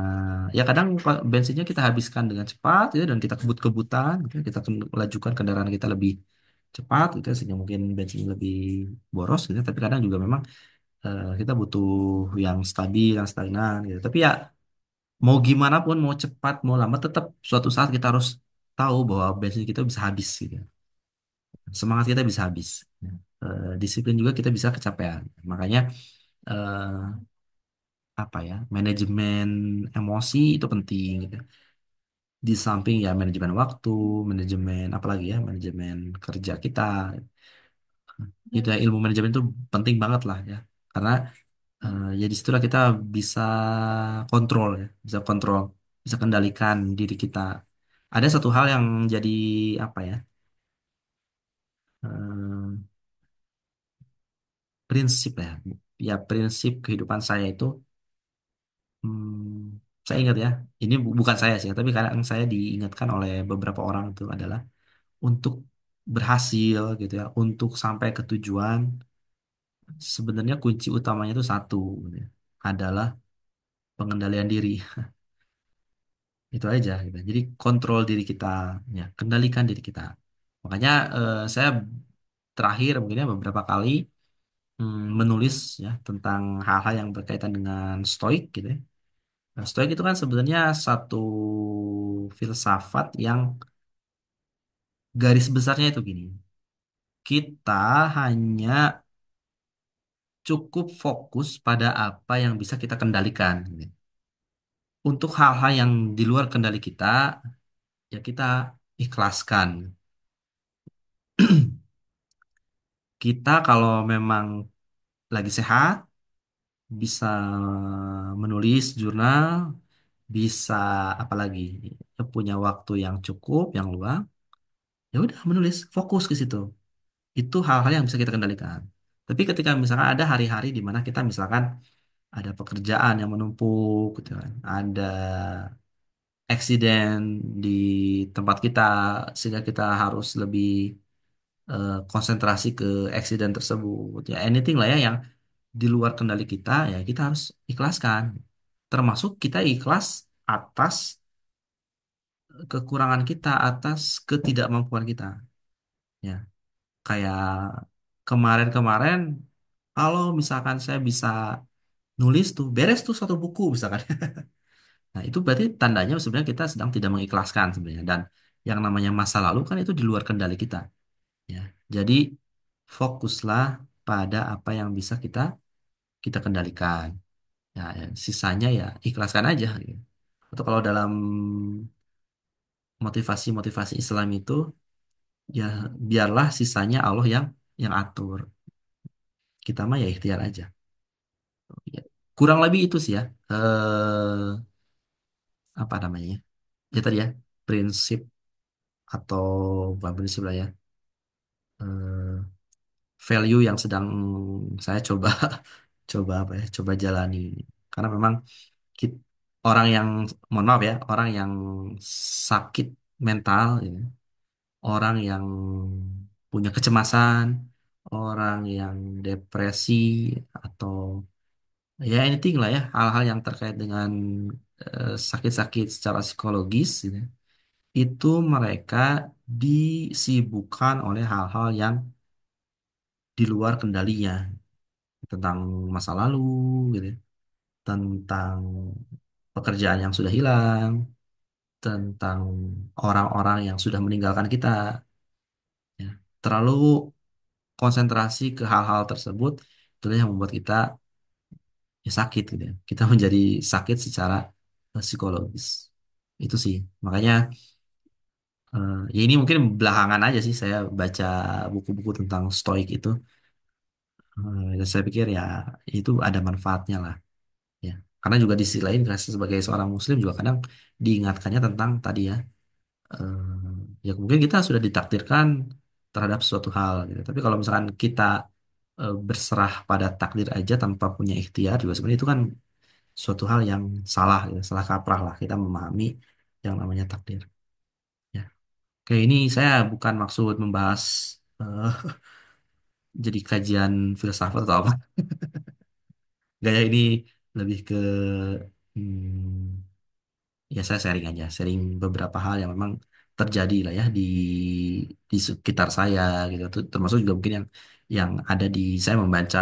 [SPEAKER 1] ya kadang bensinnya kita habiskan dengan cepat gitu dan kita kebut-kebutan gitu. Kita lajukan kendaraan kita lebih cepat gitu sehingga mungkin bensinnya lebih boros gitu. Tapi kadang juga memang kita butuh yang stabil, yang stagnan gitu. Tapi ya mau gimana pun, mau cepat, mau lambat, tetap suatu saat kita harus tahu bahwa bensin kita bisa habis gitu. Semangat kita bisa habis. Disiplin juga kita bisa kecapean. Makanya eh, apa ya, manajemen emosi itu penting gitu. Di samping ya manajemen waktu, manajemen apalagi ya, manajemen kerja kita. Itu ya ilmu manajemen itu penting banget lah ya. Karena ya disitulah kita bisa kontrol ya, bisa kontrol, bisa kendalikan diri kita. Ada satu hal yang jadi apa ya, eh, prinsip ya, ya prinsip kehidupan saya itu, saya ingat ya, ini bukan saya sih, tapi kadang saya diingatkan oleh beberapa orang itu adalah untuk berhasil gitu ya, untuk sampai ke tujuan, sebenarnya kunci utamanya itu satu, gitu ya, adalah pengendalian diri. Itu aja gitu. Jadi kontrol diri kita, ya, kendalikan diri kita. Makanya saya terakhir mungkin ya beberapa kali menulis ya tentang hal-hal yang berkaitan dengan stoik gitu ya. Nah, stoik itu kan sebenarnya satu filsafat yang garis besarnya itu gini. Kita hanya cukup fokus pada apa yang bisa kita kendalikan, gitu. Untuk hal-hal yang di luar kendali kita, ya kita ikhlaskan. Kita kalau memang lagi sehat, bisa menulis jurnal, bisa apalagi punya waktu yang cukup, yang luang, ya udah menulis, fokus ke situ. Itu hal-hal yang bisa kita kendalikan. Tapi ketika misalkan ada hari-hari di mana kita misalkan ada pekerjaan yang menumpuk, gitu kan, ada eksiden di tempat kita sehingga kita harus lebih konsentrasi ke eksiden tersebut, ya anything lah ya yang di luar kendali kita, ya kita harus ikhlaskan. Termasuk kita ikhlas atas kekurangan kita, atas ketidakmampuan kita. Ya, kayak kemarin-kemarin, kalau misalkan saya bisa nulis tuh, beres tuh satu buku misalkan. Nah, itu berarti tandanya sebenarnya kita sedang tidak mengikhlaskan sebenarnya. Dan yang namanya masa lalu kan itu di luar kendali kita. Ya, jadi fokuslah pada apa yang bisa kita kita kendalikan. Ya, ya, sisanya ya ikhlaskan aja, gitu. Atau kalau dalam motivasi-motivasi Islam itu ya biarlah sisanya Allah yang atur. Kita mah ya ikhtiar aja. Ya, kurang lebih itu sih ya. Apa namanya? Ya tadi ya, prinsip atau bukan prinsip lah ya. eh, Value yang sedang saya coba coba apa ya? Coba jalani. Karena memang kit- orang yang mohon maaf ya, orang yang sakit mental ya, orang yang punya kecemasan, orang yang depresi atau ya anything lah ya, hal-hal yang terkait dengan sakit-sakit secara psikologis gitu, itu mereka disibukkan oleh hal-hal yang di luar kendalinya, tentang masa lalu gitu, ya, tentang pekerjaan yang sudah hilang, tentang orang-orang yang sudah meninggalkan kita, ya. Terlalu konsentrasi ke hal-hal tersebut, itulah yang membuat kita ya sakit gitu ya. Kita menjadi sakit secara psikologis. Itu sih. Makanya ya ini mungkin belakangan aja sih saya baca buku-buku tentang stoik itu. Dan saya pikir ya itu ada manfaatnya lah ya. Karena juga di sisi lain sebagai seorang muslim juga kadang diingatkannya tentang tadi ya, ya mungkin kita sudah ditakdirkan terhadap suatu hal gitu. Tapi kalau misalkan kita berserah pada takdir aja tanpa punya ikhtiar juga sebenarnya itu kan suatu hal yang salah ya, salah kaprah lah kita memahami yang namanya takdir. Ya. Oke, ini saya bukan maksud membahas eh, jadi kajian filsafat atau apa. Gaya ini lebih ke ya saya sharing aja, sharing beberapa hal yang memang terjadi lah ya di sekitar saya gitu. Termasuk juga mungkin yang ada di saya membaca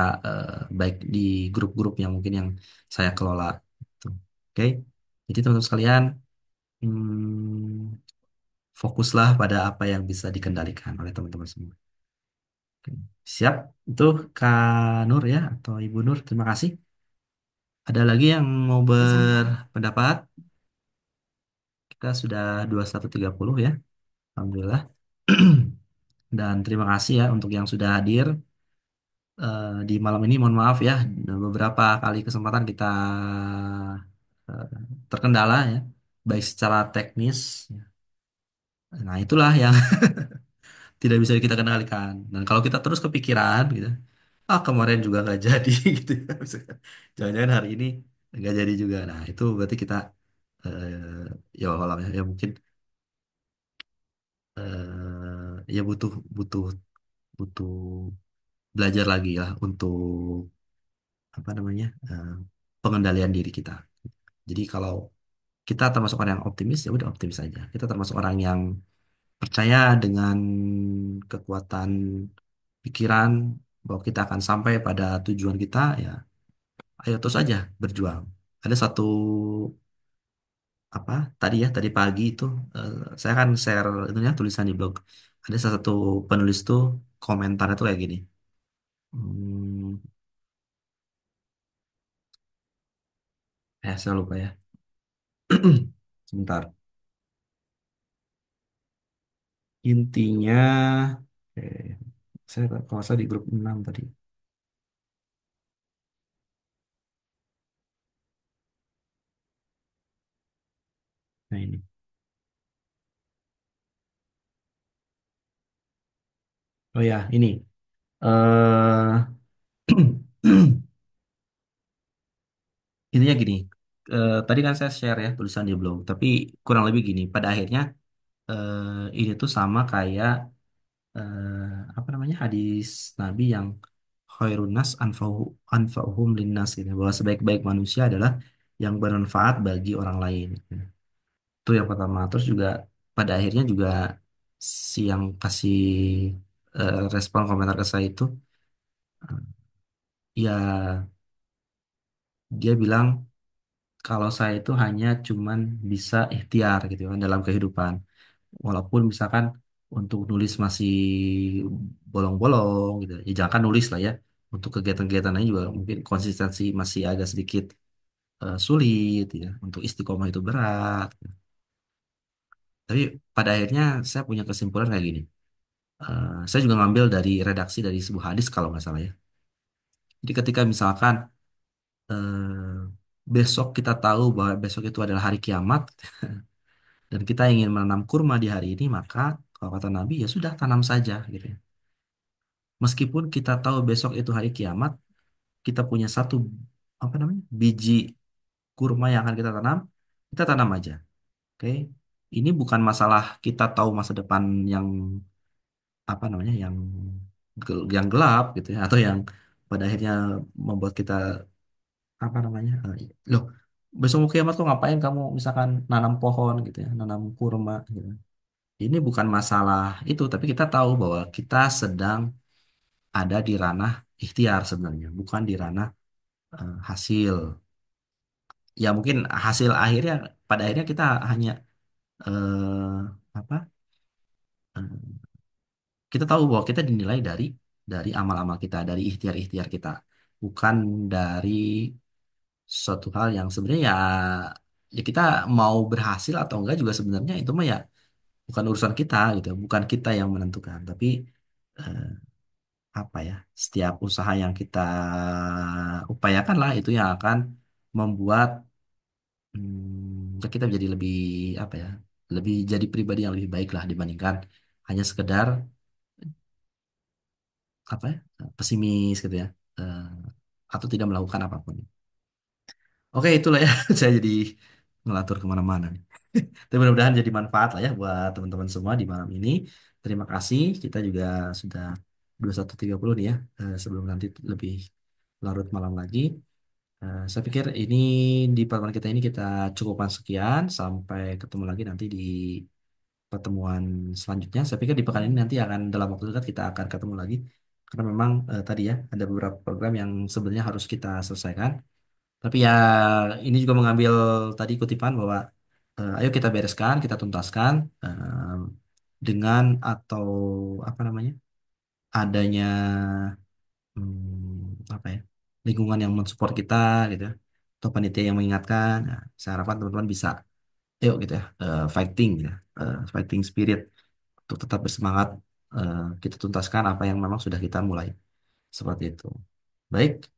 [SPEAKER 1] baik di grup-grup yang mungkin yang saya kelola. Gitu. Oke, jadi teman-teman sekalian fokuslah pada apa yang bisa dikendalikan oleh teman-teman semua. Oke. Siap, itu Kak Nur ya atau Ibu Nur. Terima kasih. Ada lagi yang mau
[SPEAKER 3] Sama-sama.
[SPEAKER 1] berpendapat? Kita sudah 21.30 ya. Alhamdulillah. Dan terima kasih ya untuk yang sudah hadir di malam ini. Mohon maaf ya, beberapa kali kesempatan kita eh, terkendala ya, baik secara teknis. Nah, itulah yang tidak bisa kita kendalikan. Dan kalau kita terus kepikiran gitu, ah kemarin juga nggak jadi gitu ya. Misalkan, jangan-jangan hari ini nggak jadi juga. Nah, itu berarti kita ya walau ya, ya mungkin ya butuh butuh butuh belajar lagi ya untuk apa namanya pengendalian diri kita. Jadi kalau kita termasuk orang yang optimis ya udah optimis aja. Kita termasuk orang yang percaya dengan kekuatan pikiran bahwa kita akan sampai pada tujuan kita ya. Ayo terus aja berjuang. Ada satu apa tadi ya tadi pagi itu saya kan share itu ya tulisan di blog. Ada salah satu penulis tuh komentar itu kayak gini. Hmm, saya lupa ya. Sebentar. Intinya, saya kalau nggak salah di grup 6 tadi. Nah ini. Oh ya, ini. eh Intinya gini. Tadi kan saya share ya tulisan di blog, tapi kurang lebih gini. Pada akhirnya ini tuh sama kayak apa namanya hadis Nabi yang khairun nas anfa'uhum linnas gitu. Bahwa sebaik-baik manusia adalah yang bermanfaat bagi orang lain. Itu yang pertama. Terus juga pada akhirnya juga si yang kasih respon komentar ke saya itu ya dia bilang kalau saya itu hanya cuman bisa ikhtiar gitu kan dalam kehidupan. Walaupun misalkan untuk nulis masih bolong-bolong gitu. Ya jangan nulis lah ya. Untuk kegiatan-kegiatan lain juga mungkin konsistensi masih agak sedikit sulit ya. Untuk istiqomah itu berat. Tapi pada akhirnya saya punya kesimpulan kayak gini. Saya juga ngambil dari redaksi dari sebuah hadis kalau nggak salah ya. Jadi ketika misalkan besok kita tahu bahwa besok itu adalah hari kiamat dan kita ingin menanam kurma di hari ini, maka kalau kata Nabi ya sudah tanam saja gitu ya. Meskipun kita tahu besok itu hari kiamat, kita punya satu apa namanya biji kurma yang akan kita tanam aja. Oke, ini bukan masalah kita tahu masa depan yang apa namanya yang gelap gitu ya atau yang pada akhirnya membuat kita apa namanya loh besok mau kiamat kok ngapain kamu misalkan nanam pohon gitu ya nanam kurma gitu ini bukan masalah itu tapi kita tahu bahwa kita sedang ada di ranah ikhtiar sebenarnya bukan di ranah hasil ya mungkin hasil akhirnya pada akhirnya kita hanya apa kita tahu bahwa kita dinilai dari amal-amal kita dari ikhtiar-ikhtiar kita bukan dari suatu hal yang sebenarnya ya kita mau berhasil atau enggak juga sebenarnya itu mah ya bukan urusan kita gitu bukan kita yang menentukan tapi eh, apa ya setiap usaha yang kita upayakan lah itu yang akan membuat ya kita jadi lebih apa ya lebih jadi pribadi yang lebih baik lah dibandingkan hanya sekedar apa ya, pesimis gitu ya, eh, atau tidak melakukan apapun. Oke, itulah ya. Saya jadi ngelatur kemana-mana nih. Tapi mudah-mudahan jadi manfaat lah ya buat teman-teman semua di malam ini. Terima kasih. Kita juga sudah 21.30 nih ya. Sebelum nanti lebih larut malam lagi. Saya pikir ini di pertemuan kita ini kita cukupkan sekian. Sampai ketemu lagi nanti di pertemuan selanjutnya. Saya pikir di pekan ini nanti akan dalam waktu dekat kita akan ketemu lagi. Karena memang tadi ya ada beberapa program yang sebenarnya harus kita selesaikan. Tapi ya ini juga mengambil tadi kutipan bahwa ayo kita bereskan, kita tuntaskan dengan atau apa namanya adanya apa ya lingkungan yang mensupport kita gitu ya, atau panitia yang mengingatkan. Nah, saya harapkan teman-teman bisa ayo gitu ya fighting gitu ya, fighting spirit untuk tetap bersemangat kita tuntaskan apa yang memang sudah kita mulai seperti itu. Baik.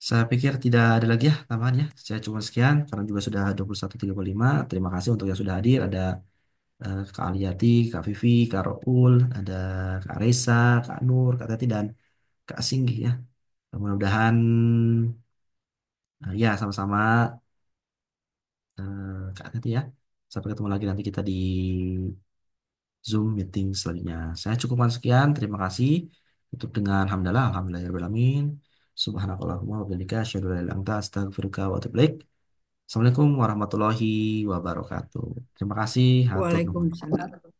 [SPEAKER 1] Saya pikir tidak ada lagi ya tambahan ya. Saya cuma sekian karena juga sudah 21.35. Terima kasih untuk yang sudah hadir. Ada Kak Aliati, Kak Vivi, Kak Roul, ada Kak Reza, Kak Nur, Kak Tati, dan Kak Singgi ya. Mudah-mudahan ya sama-sama Kak Tati ya. Sampai ketemu lagi nanti kita di Zoom meeting selanjutnya. Saya cukupkan sekian. Terima kasih. Tutup dengan hamdalah. Alhamdulillahirrahmanirrahim. Subhanakallahumma wa bihamdika asyhadu an la ilaha illa anta astaghfiruka wa atubu ilaik. Assalamualaikum warahmatullahi wabarakatuh. Terima kasih. Hatur nuhun.
[SPEAKER 3] Waalaikumsalam.